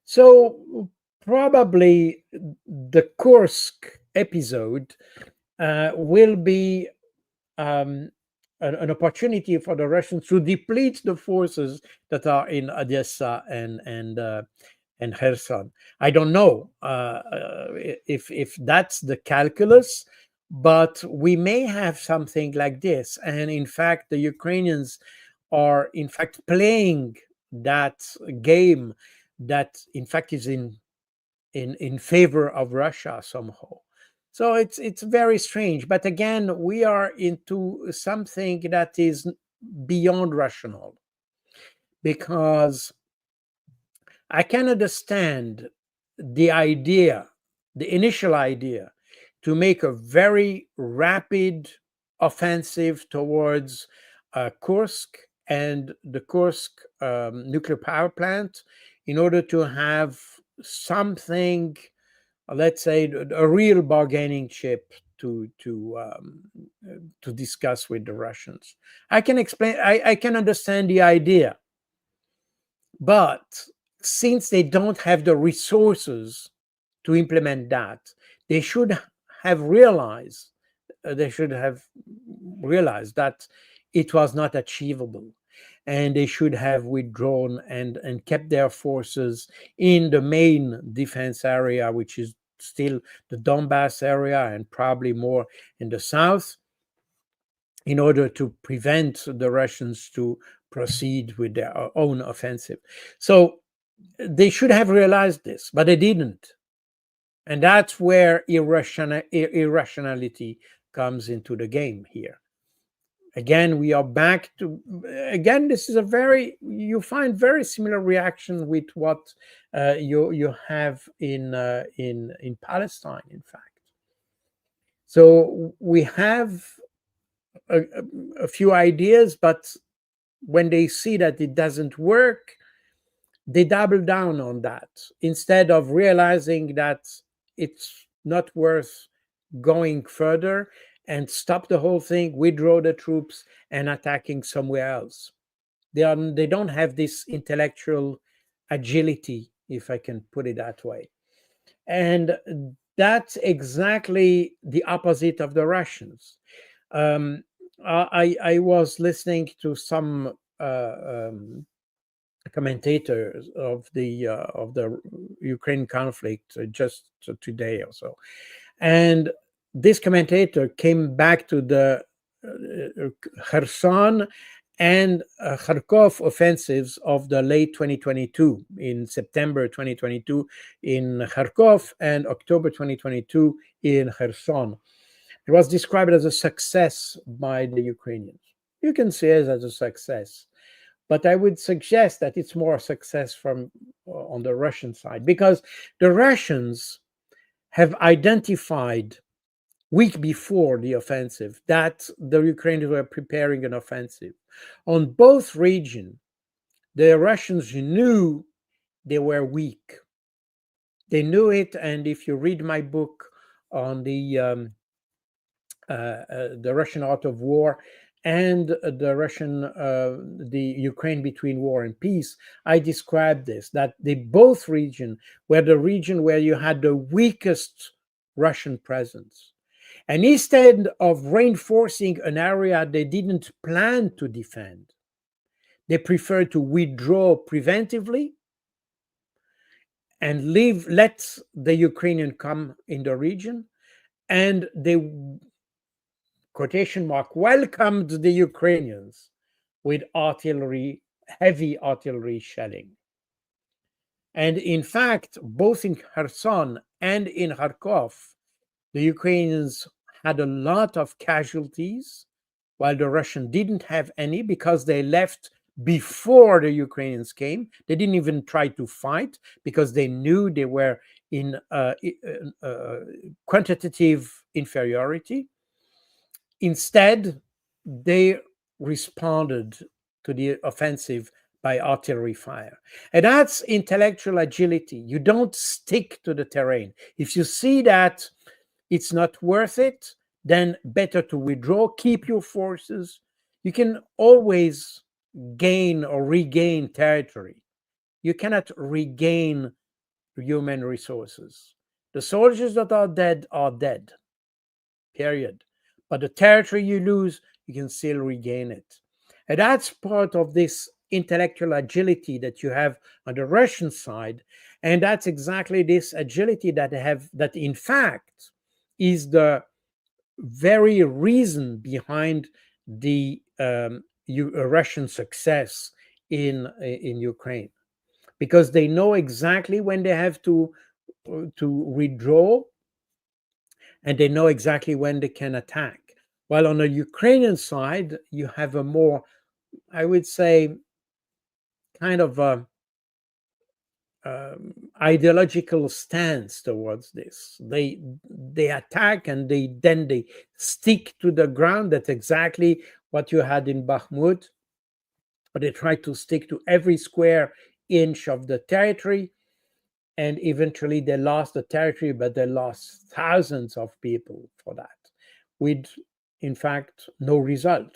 So probably the Kursk episode will be an opportunity for the Russians to deplete the forces that are in Odessa and Kherson. I don't know if that's the calculus, but we may have something like this. And in fact, the Ukrainians are in fact playing that game that in fact is in favor of Russia somehow. So it's very strange. But again, we are into something that is beyond rational, because I can understand the idea, the initial idea, to make a very rapid offensive towards Kursk and the Kursk nuclear power plant, in order to have something, let's say, a real bargaining chip to discuss with the Russians. I can explain. I can understand the idea, but since they don't have the resources to implement that, they should have realized. They should have realized that it was not achievable, and they should have withdrawn and kept their forces in the main defense area, which is still the Donbass area and probably more in the south, in order to prevent the Russians to proceed with their own offensive. So they should have realized this, but they didn't. And that's where irrationality comes into the game here. Again, we are back to, again, this is you find very similar reaction with what you have in Palestine, in fact. So we have a few ideas, but when they see that it doesn't work, they double down on that, instead of realizing that it's not worth going further and stop the whole thing, withdraw the troops, and attacking somewhere else. They don't have this intellectual agility, if I can put it that way. And that's exactly the opposite of the Russians. I was listening to some commentators of the Ukraine conflict just today or so, and this commentator came back to the Kherson and Kharkov offensives of the late 2022, in September 2022 in Kharkov and October 2022 in Kherson. It was described as a success by the Ukrainians. You can say it as a success, but I would suggest that it's more a success from on the Russian side, because the Russians have identified week before the offensive that the Ukrainians were preparing an offensive. On both regions, the Russians knew they were weak. They knew it, and if you read my book on the Russian art of war and the Ukraine between war and peace, I described this, that they both region were the region where you had the weakest Russian presence. And instead of reinforcing an area they didn't plan to defend, they preferred to withdraw preventively and let the Ukrainian come in the region, and they, quotation mark, welcomed the Ukrainians with artillery, heavy artillery shelling. And in fact, both in Kherson and in Kharkov, the Ukrainians had a lot of casualties, while the Russians didn't have any, because they left before the Ukrainians came. They didn't even try to fight because they knew they were in quantitative inferiority. Instead, they responded to the offensive by artillery fire. And that's intellectual agility. You don't stick to the terrain. If you see that it's not worth it, then better to withdraw, keep your forces. You can always gain or regain territory. You cannot regain human resources. The soldiers that are dead, period. But the territory you lose, you can still regain it. And that's part of this intellectual agility that you have on the Russian side. And that's exactly this agility that they have, that in fact is the very reason behind the Russian success in Ukraine, because they know exactly when they have to withdraw, and they know exactly when they can attack. While on the Ukrainian side, you have a more, I would say, kind of a ideological stance towards this. They attack, and then they stick to the ground. That's exactly what you had in Bakhmut. But they try to stick to every square inch of the territory, and eventually they lost the territory, but they lost thousands of people for that, with, in fact, no result.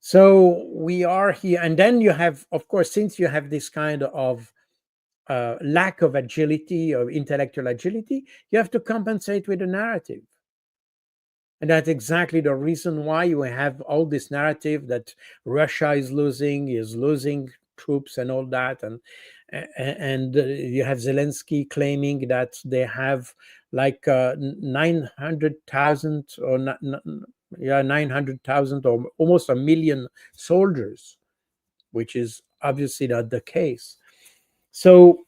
So we are here, and then you have, of course, since you have this kind of lack of agility, or intellectual agility, you have to compensate with a narrative. And that's exactly the reason why you have all this narrative that Russia is losing troops and all that. And you have Zelensky claiming that they have like 900,000 or 900,000 or almost 1 million soldiers, which is obviously not the case. So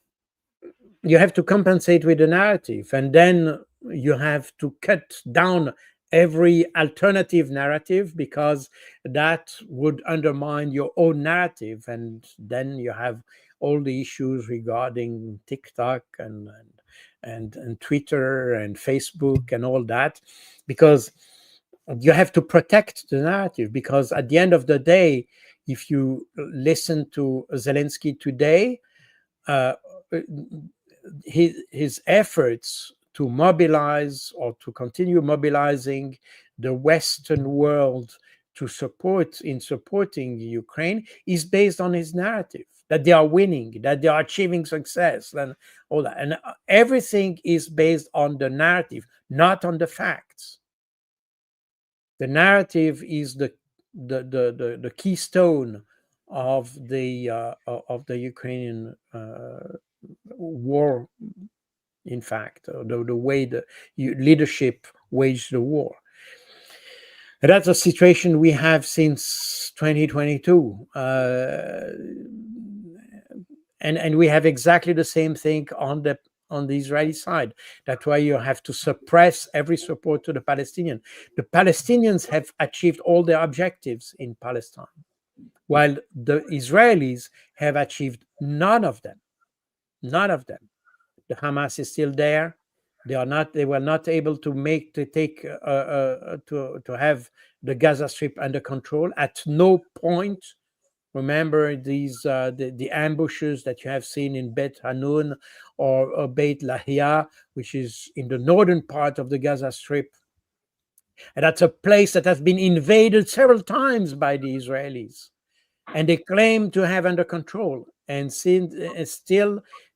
you have to compensate with the narrative, and then you have to cut down every alternative narrative, because that would undermine your own narrative. And then you have all the issues regarding TikTok and Twitter and Facebook and all that, because you have to protect the narrative. Because at the end of the day, if you listen to Zelensky today, his efforts to mobilize or to continue mobilizing the Western world to supporting Ukraine is based on his narrative that they are winning, that they are achieving success, and all that. And everything is based on the narrative, not on the facts. The narrative is the keystone of the Ukrainian war. In fact, the way the leadership waged the war. And that's a situation we have since 2022. And we have exactly the same thing on the Israeli side. That's why you have to suppress every support to the Palestinians. The Palestinians have achieved all their objectives in Palestine, while the Israelis have achieved none of them. None of them. The Hamas is still there. They were not able to have the Gaza Strip under control at no point. Remember these the ambushes that you have seen in Beit Hanun or Beit Lahia, which is in the northern part of the Gaza Strip. And that's a place that has been invaded several times by the Israelis. And they claim to have under control. And still,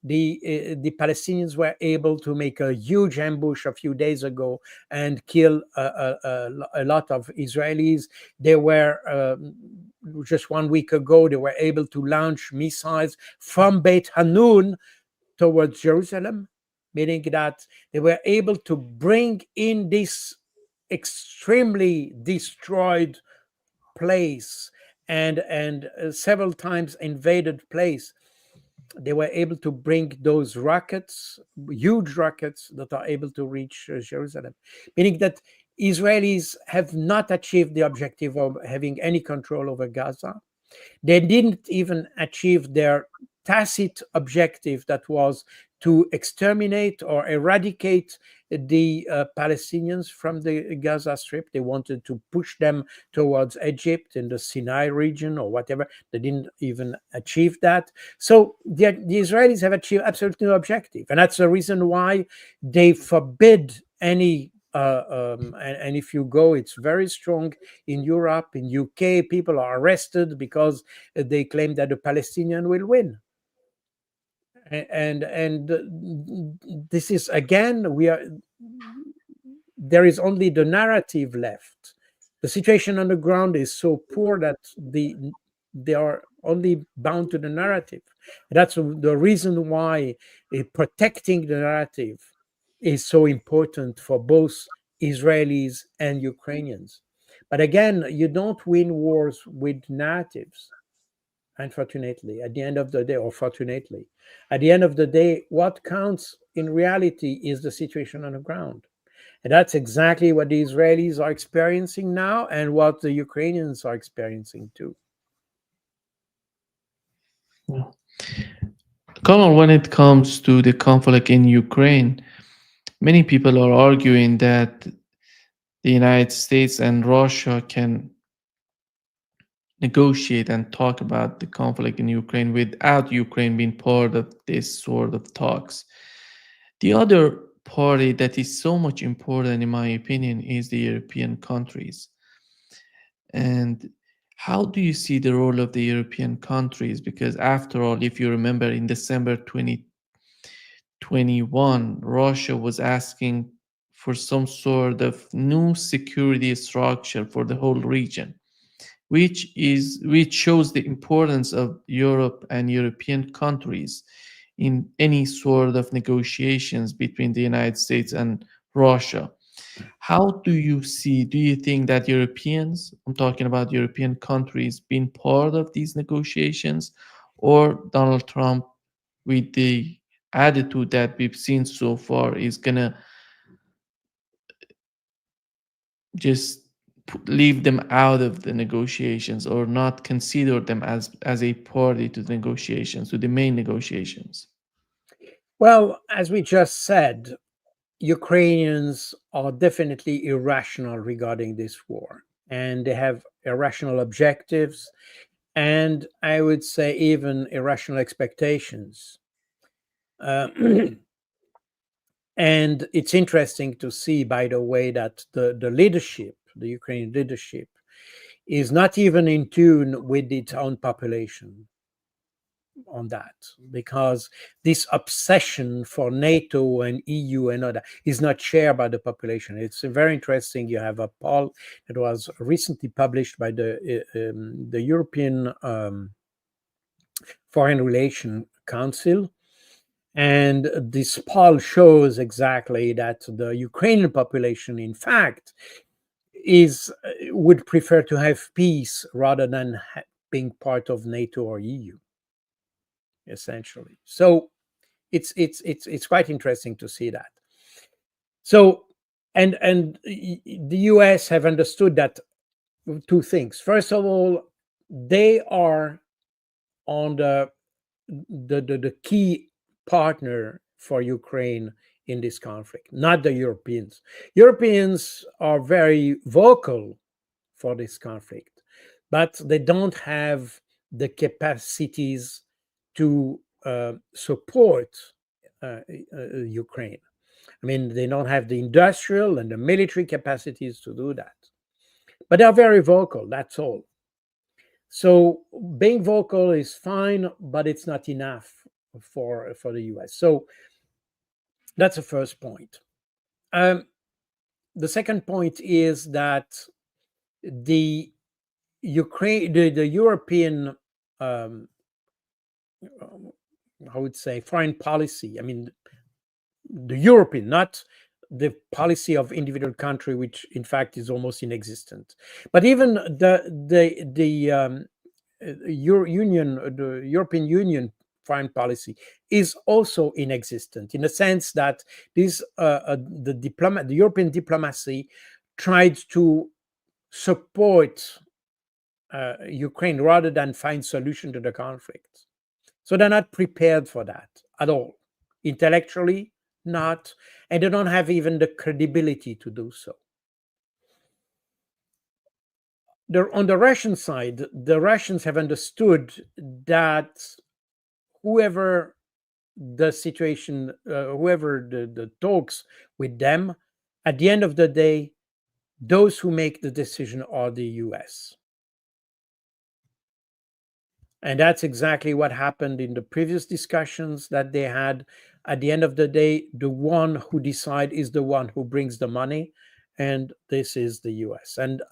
the Palestinians were able to make a huge ambush a few days ago and kill a lot of Israelis. They were just 1 week ago. They were able to launch missiles from Beit Hanun towards Jerusalem, meaning that they were able to bring in this extremely destroyed place and several times invaded place. They were able to bring those rockets, huge rockets that are able to reach Jerusalem, meaning that Israelis have not achieved the objective of having any control over Gaza. They didn't even achieve their tacit objective, that was to exterminate or eradicate the Palestinians from the Gaza Strip. They wanted to push them towards Egypt in the Sinai region or whatever. They didn't even achieve that. So the Israelis have achieved absolutely no objective. And that's the reason why they forbid any and if you go, it's very strong in Europe, in UK. People are arrested because they claim that the Palestinian will win. And this is, again, there is only the narrative left. The situation on the ground is so poor that they are only bound to the narrative. That's the reason why protecting the narrative is so important for both Israelis and Ukrainians. But again, you don't win wars with narratives, unfortunately, at the end of the day, or fortunately. At the end of the day, what counts in reality is the situation on the ground. And that's exactly what the Israelis are experiencing now and what the Ukrainians are experiencing too. Yeah. Colonel, when it comes to the conflict in Ukraine, many people are arguing that the United States and Russia can negotiate and talk about the conflict in Ukraine without Ukraine being part of this sort of talks. The other party that is so much important, in my opinion, is the European countries. And how do you see the role of the European countries? Because after all, if you remember, in December 2021, Russia was asking for some sort of new security structure for the whole region, which shows the importance of Europe and European countries in any sort of negotiations between the United States and Russia. How do you think that Europeans, I'm talking about European countries, being part of these negotiations, or Donald Trump, with the attitude that we've seen so far, is gonna just leave them out of the negotiations or not consider them as a party to the negotiations, to the main negotiations? Well, as we just said, Ukrainians are definitely irrational regarding this war, and they have irrational objectives, and I would say even irrational expectations. And it's interesting to see, by the way, that the leadership, the Ukrainian leadership, is not even in tune with its own population on that, because this obsession for NATO and EU and all that is not shared by the population. It's very interesting. You have a poll that was recently published by the European Foreign Relations Council, and this poll shows exactly that the Ukrainian population, in fact, would prefer to have peace rather than being part of NATO or EU, essentially. So it's quite interesting to see that. So and the US have understood that two things. First of all, they are on the key partner for Ukraine in this conflict, not the Europeans. Europeans are very vocal for this conflict, but they don't have the capacities to support Ukraine. I mean, they don't have the industrial and the military capacities to do that. But they're very vocal, that's all. So being vocal is fine, but it's not enough for the US. So that's the first point. The second point is that the European, I would say, foreign policy. I mean, the European, not the policy of individual country, which in fact is almost inexistent. But even the European Union foreign policy is also inexistent, in the sense that the European diplomacy tried to support Ukraine rather than find solution to the conflict. So they're not prepared for that at all, intellectually not, and they don't have even the credibility to do so. On the Russian side, the Russians have understood that whoever the situation, whoever the talks with them, at the end of the day, those who make the decision are the US. And that's exactly what happened in the previous discussions that they had. At the end of the day, the one who decides is the one who brings the money, and this is the US. And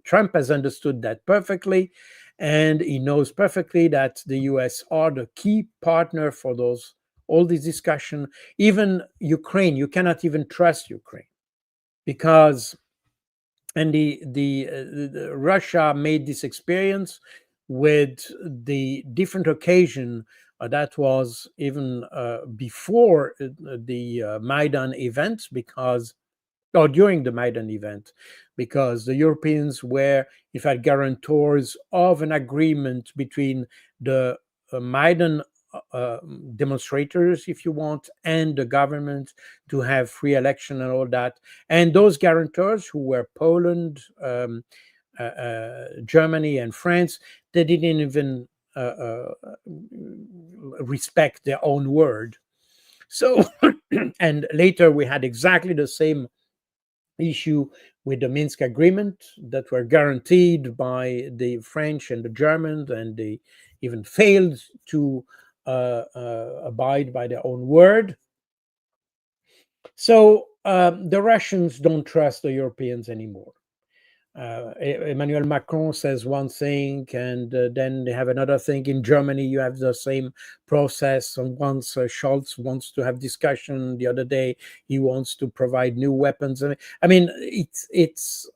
Trump has understood that perfectly, and he knows perfectly that the US are the key partner for all these discussion. Even Ukraine, you cannot even trust Ukraine, because the Russia made this experience with the different occasion that was even before the Maidan event, or during the Maidan event, because the Europeans were in fact guarantors of an agreement between the Maidan demonstrators, if you want, and the government to have free election and all that. And those guarantors, who were Poland, Germany, and France, they didn't even respect their own word. So, and later we had exactly the same issue with the Minsk agreement that were guaranteed by the French and the Germans, and they even failed to abide by their own word. So the Russians don't trust the Europeans anymore. Emmanuel Macron says one thing, and then they have another thing. In Germany, you have the same process. And once Scholz wants to have discussion, the other day he wants to provide new weapons. I mean, it's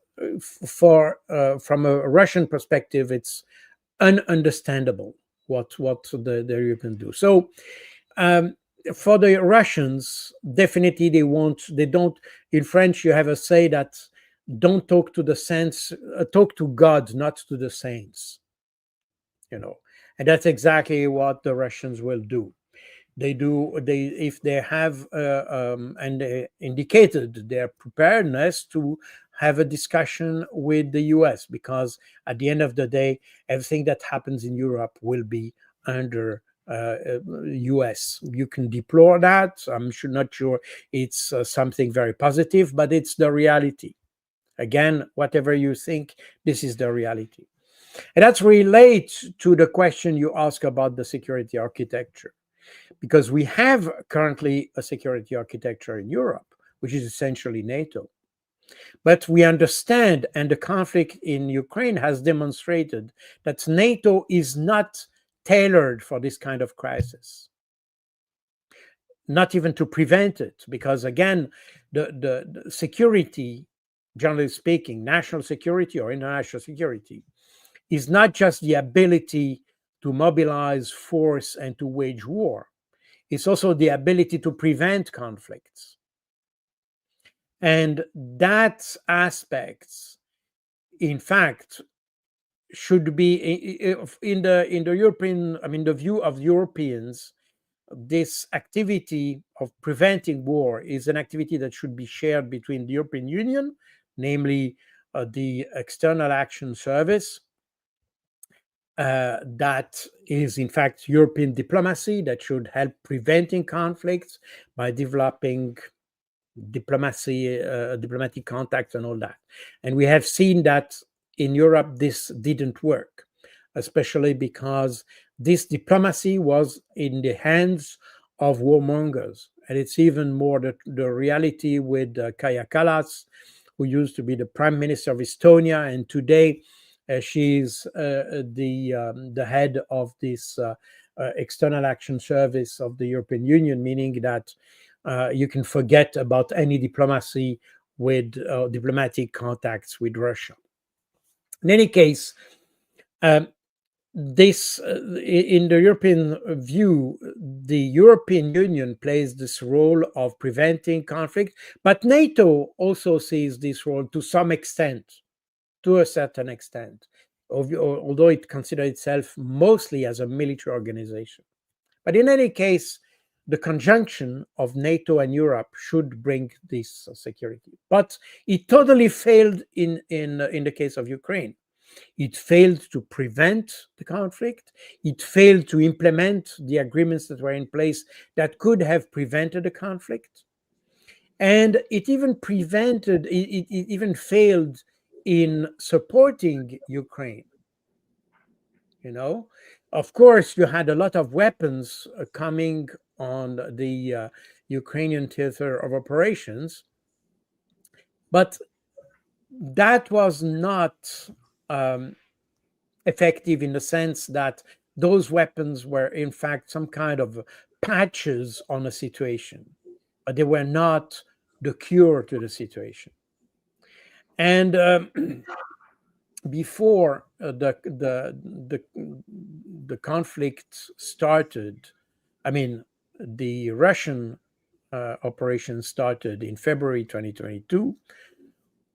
from a Russian perspective, it's ununderstandable what the Europeans do. So for the Russians, definitely they don't. In French, you have a say that don't talk to the saints, talk to God, not to the saints. And that's exactly what the Russians will do. If they have and they indicated their preparedness to have a discussion with the US, because at the end of the day, everything that happens in Europe will be under US. You can deplore that. I'm not sure it's something very positive, but it's the reality. Again, whatever you think, this is the reality. And that relates to the question you ask about the security architecture, because we have currently a security architecture in Europe, which is essentially NATO. But we understand, and the conflict in Ukraine has demonstrated, that NATO is not tailored for this kind of crisis, not even to prevent it, because again, the security, generally speaking, national security or international security, is not just the ability to mobilize force and to wage war. It's also the ability to prevent conflicts. And that aspects, in fact, should be in the European, I mean, the view of Europeans, this activity of preventing war is an activity that should be shared between the European Union, namely the External Action Service, that is in fact European diplomacy that should help preventing conflicts by developing diplomatic contacts and all that. And we have seen that in Europe this didn't work, especially because this diplomacy was in the hands of warmongers. And it's even more the reality with Kaja Kallas, who used to be the Prime Minister of Estonia, and today she's the head of this External Action Service of the European Union, meaning that you can forget about any diplomacy with diplomatic contacts with Russia. In any case, this in the European view, the European Union plays this role of preventing conflict, but NATO also sees this role to some extent, to a certain extent, although it considers itself mostly as a military organization. But in any case, the conjunction of NATO and Europe should bring this security. But it totally failed in the case of Ukraine. It failed to prevent the conflict. It failed to implement the agreements that were in place that could have prevented the conflict. And it even failed in supporting Ukraine. You know, of course, you had a lot of weapons coming on the Ukrainian theater of operations, but that was not effective in the sense that those weapons were, in fact, some kind of patches on a situation, but they were not the cure to the situation. And before the conflict started, I mean, the Russian operation started in February 2022.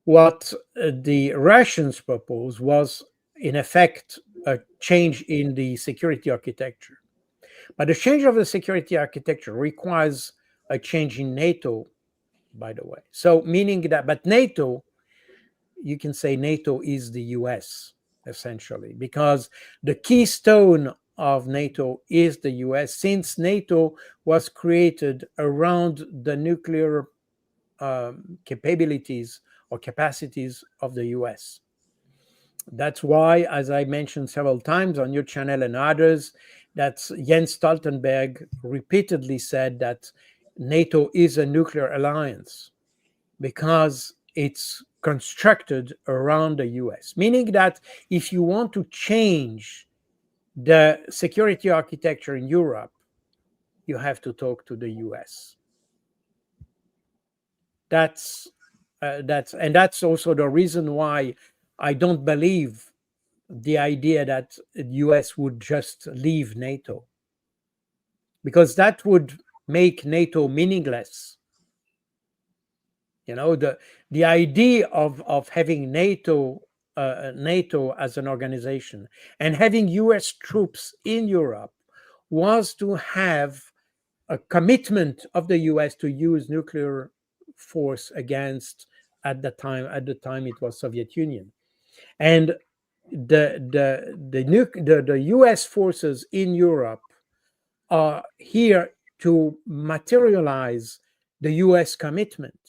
What the Russians proposed was, in effect, a change in the security architecture. But the change of the security architecture requires a change in NATO, by the way. So, meaning that, but NATO, you can say NATO is the US, essentially, because the keystone of NATO is the US, since NATO was created around the nuclear capabilities or capacities of the US. That's why, as I mentioned several times on your channel and others, that Jens Stoltenberg repeatedly said that NATO is a nuclear alliance because it's constructed around the US, meaning that if you want to change the security architecture in Europe, you have to talk to the US. That's also the reason why I don't believe the idea that the US would just leave NATO, because that would make NATO meaningless. You know, the idea of having NATO as an organization and having US troops in Europe was to have a commitment of the US to use nuclear force against, at the time it was Soviet Union. And the US forces in Europe are here to materialize the US commitment.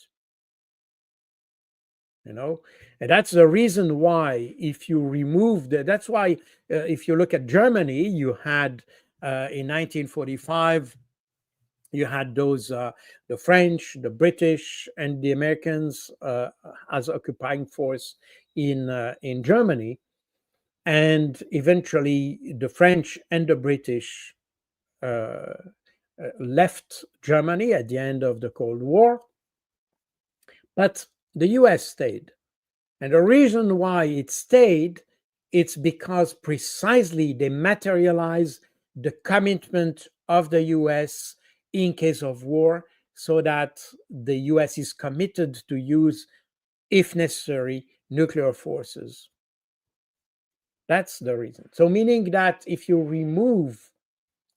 And that's the reason why, if you remove that's why if you look at Germany, you had in 1945, you had those the French, the British, and the Americans as occupying force in Germany, and eventually the French and the British left Germany at the end of the Cold War, but the US stayed. And the reason why it stayed, it's because precisely they materialize the commitment of the US in case of war, so that the US is committed to use, if necessary, nuclear forces. That's the reason. So meaning that if you remove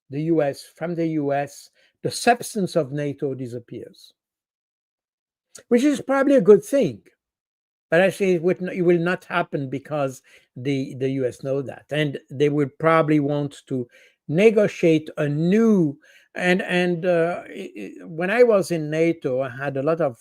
the US from the US, the substance of NATO disappears, which is probably a good thing. But actually, it will not happen, because the US know that, and they would probably want to negotiate a new. And when I was in NATO, I had a lot of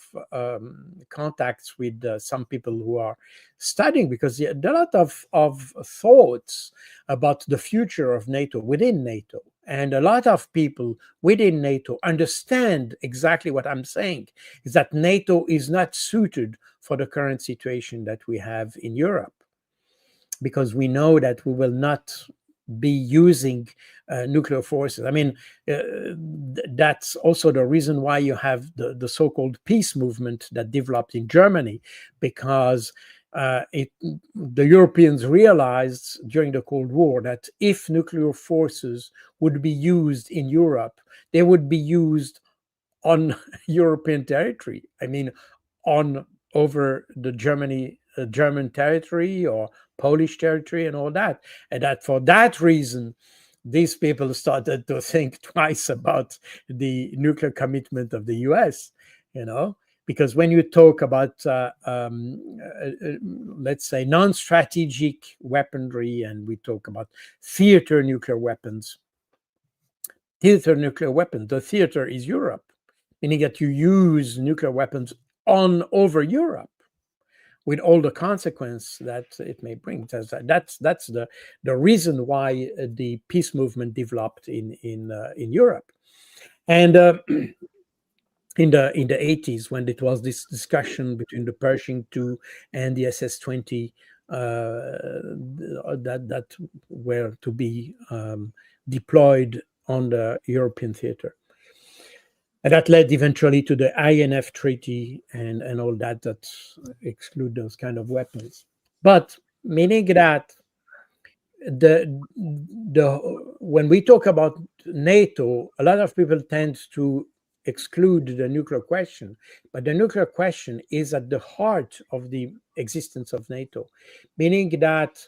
contacts with some people who are studying, because there are a lot of thoughts about the future of NATO within NATO. And a lot of people within NATO understand exactly what I'm saying, is that NATO is not suited for the current situation that we have in Europe, because we know that we will not be using nuclear forces. I mean, that's also the reason why you have the so-called peace movement that developed in Germany, because the Europeans realized during the Cold War that if nuclear forces would be used in Europe, they would be used on European territory. I mean, over the German territory or Polish territory and all that. And that for that reason, these people started to think twice about the nuclear commitment of the US, because when you talk about, let's say, non-strategic weaponry, and we talk about theater nuclear weapons, the theater is Europe, meaning that you use nuclear weapons over Europe, with all the consequence that it may bring. That's the reason why the peace movement developed in Europe. And in the 80s, when it was this discussion between the Pershing II and the SS-20 that were to be deployed on the European theater. And that led eventually to the INF Treaty and all that exclude those kind of weapons. But meaning that when we talk about NATO, a lot of people tend to exclude the nuclear question, but the nuclear question is at the heart of the existence of NATO, meaning that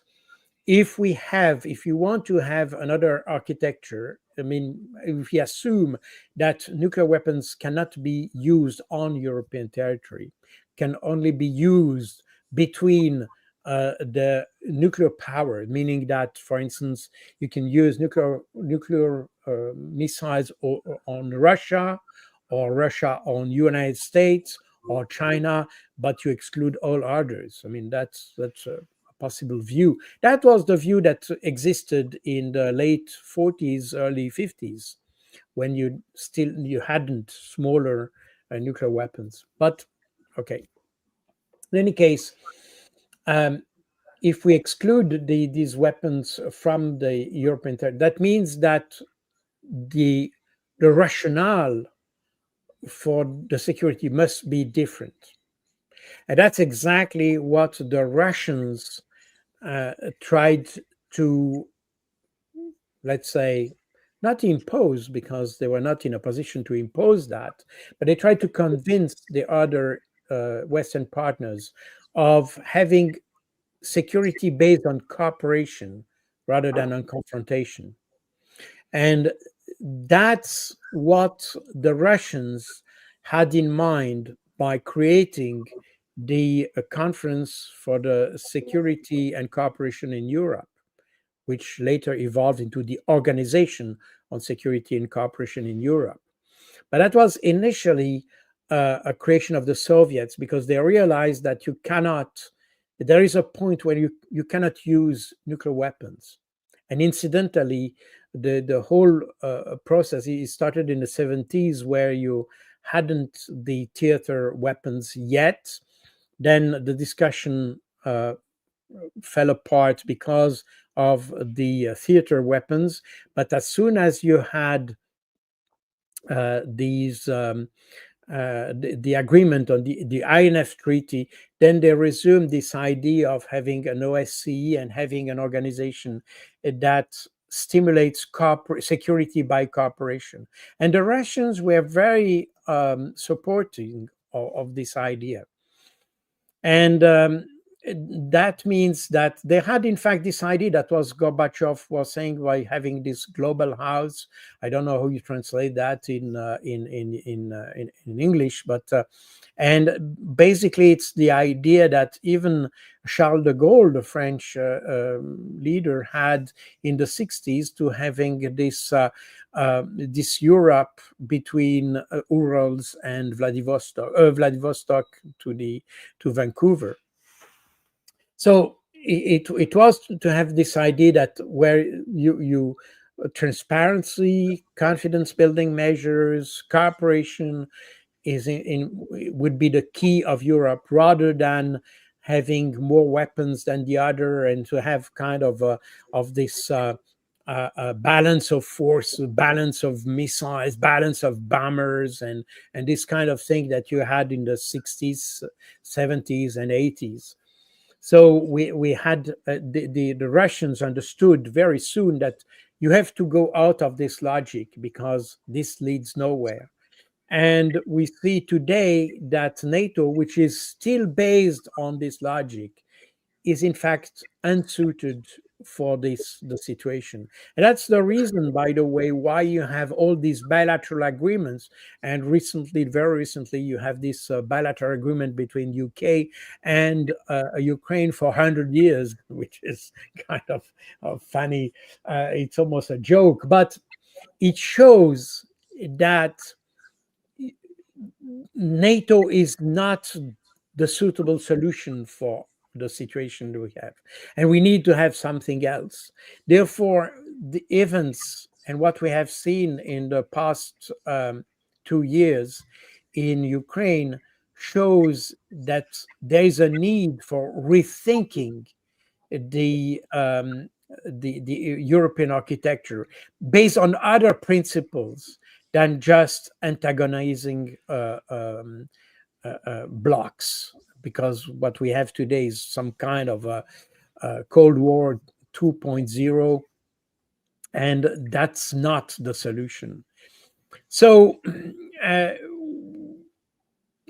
if you want to have another architecture, I mean, if we assume that nuclear weapons cannot be used on European territory, can only be used between the nuclear power, meaning that, for instance, you can use nuclear missiles on Russia, or Russia on United States or China, but you exclude all others. I mean, that's a possible view. That was the view that existed in the late 40s, early 50s, when you hadn't smaller nuclear weapons. But okay, in any case, if we exclude these weapons from the European territory, that means that the rationale for the security must be different. And that's exactly what the Russians tried to, let's say, not impose, because they were not in a position to impose that, but they tried to convince the other Western partners of having security based on cooperation rather than on confrontation. And that's what the Russians had in mind by creating the Conference for the Security and Cooperation in Europe, which later evolved into the Organization on Security and Cooperation in Europe. But that was initially a creation of the Soviets, because they realized that there is a point where you cannot use nuclear weapons. And incidentally, the whole process, it started in the 70s, where you hadn't the theater weapons yet. Then the discussion fell apart because of the theater weapons. But as soon as you had the agreement on the INF treaty, then they resumed this idea of having an OSCE and having an organization that stimulates security by cooperation. And the Russians were very supporting of this idea. And that means that they had, in fact, this idea that was Gorbachev was saying by having this global house. I don't know how you translate that in English, but and basically it's the idea that even Charles de Gaulle, the French leader, had in the 60s, to having this Europe between Urals and Vladivostok to Vancouver. So it was to have this idea that where you transparency, confidence building measures, cooperation would be the key of Europe, rather than having more weapons than the other, and to have kind of this balance of force, balance of missiles, balance of bombers, and this kind of thing that you had in the 60s, 70s, and 80s. So we had the Russians understood very soon that you have to go out of this logic, because this leads nowhere. And we see today that NATO, which is still based on this logic, is in fact unsuited for the situation. And that's the reason, by the way, why you have all these bilateral agreements. And very recently, you have this bilateral agreement between UK and Ukraine for 100 years, which is kind of funny. It's almost a joke, but it shows that NATO is not the suitable solution for the situation that we have, and we need to have something else. Therefore, the events and what we have seen in the past 2 years in Ukraine shows that there is a need for rethinking the European architecture based on other principles than just antagonizing blocks, because what we have today is some kind of a Cold War 2.0, and that's not the solution. So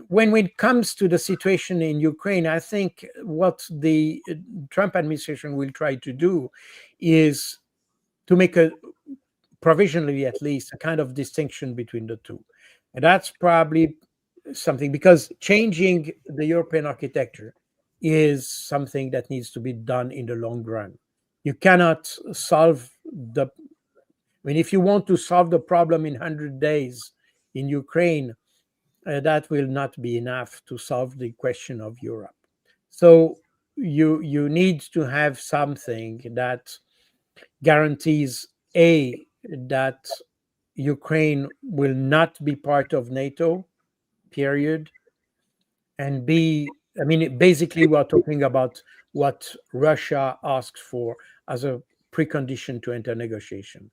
when it comes to the situation in Ukraine, I think what the Trump administration will try to do is to make provisionally at least, a kind of distinction between the two. And that's probably something, because changing the European architecture is something that needs to be done in the long run. You cannot solve if you want to solve the problem in 100 days in Ukraine, that will not be enough to solve the question of Europe. So you need to have something that guarantees that Ukraine will not be part of NATO, period. And basically we're talking about what Russia asks for as a precondition to enter negotiation.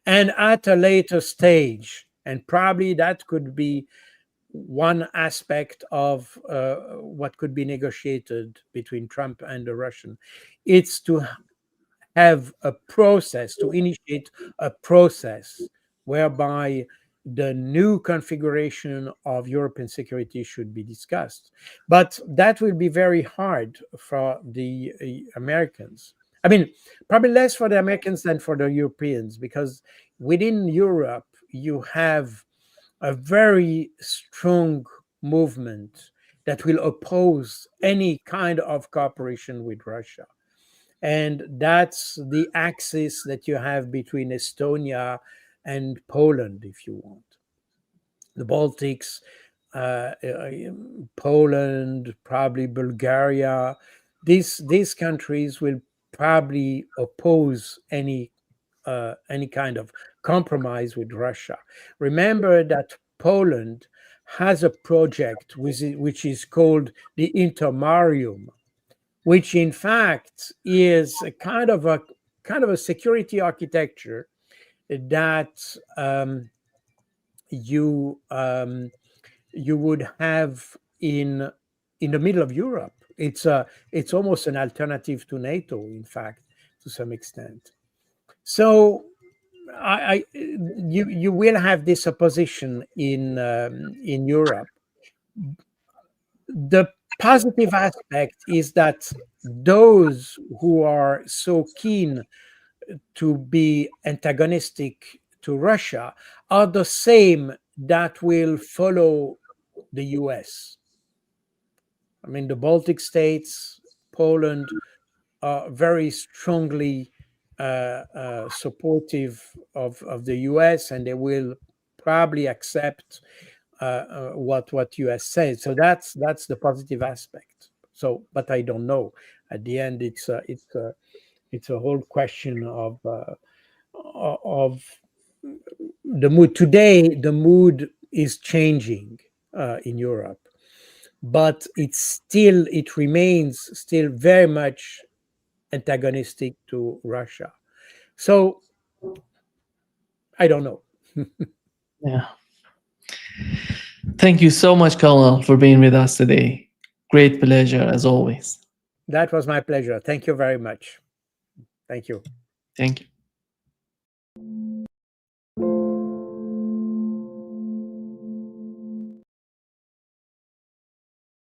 And at a later stage, and probably that could be one aspect of what could be negotiated between Trump and the Russian, it's to have a process, to initiate a process whereby the new configuration of European security should be discussed. But that will be very hard for the Americans. Probably less for the Americans than for the Europeans, because within Europe, you have a very strong movement that will oppose any kind of cooperation with Russia. And that's the axis that you have between Estonia and Poland, if you want. The Baltics, Poland, probably Bulgaria, these countries will probably oppose any kind of compromise with Russia. Remember that Poland has a project which is called the Intermarium, which in fact is a kind of a security architecture that you would have in the middle of Europe. It's almost an alternative to NATO, in fact, to some extent. So you will have this opposition in Europe. The positive aspect is that those who are so keen to be antagonistic to Russia are the same that will follow the US. I mean, the Baltic states, Poland, are very strongly supportive of the US, and they will probably accept what US says. So that's the positive aspect. So, but I don't know. At the end, it's a whole question of the mood. Today, the mood is changing in Europe, but it remains still very much antagonistic to Russia. So I don't know. Yeah. Thank you so much, Colonel, for being with us today. Great pleasure, as always. That was my pleasure. Thank you very much. Thank you. Thank you.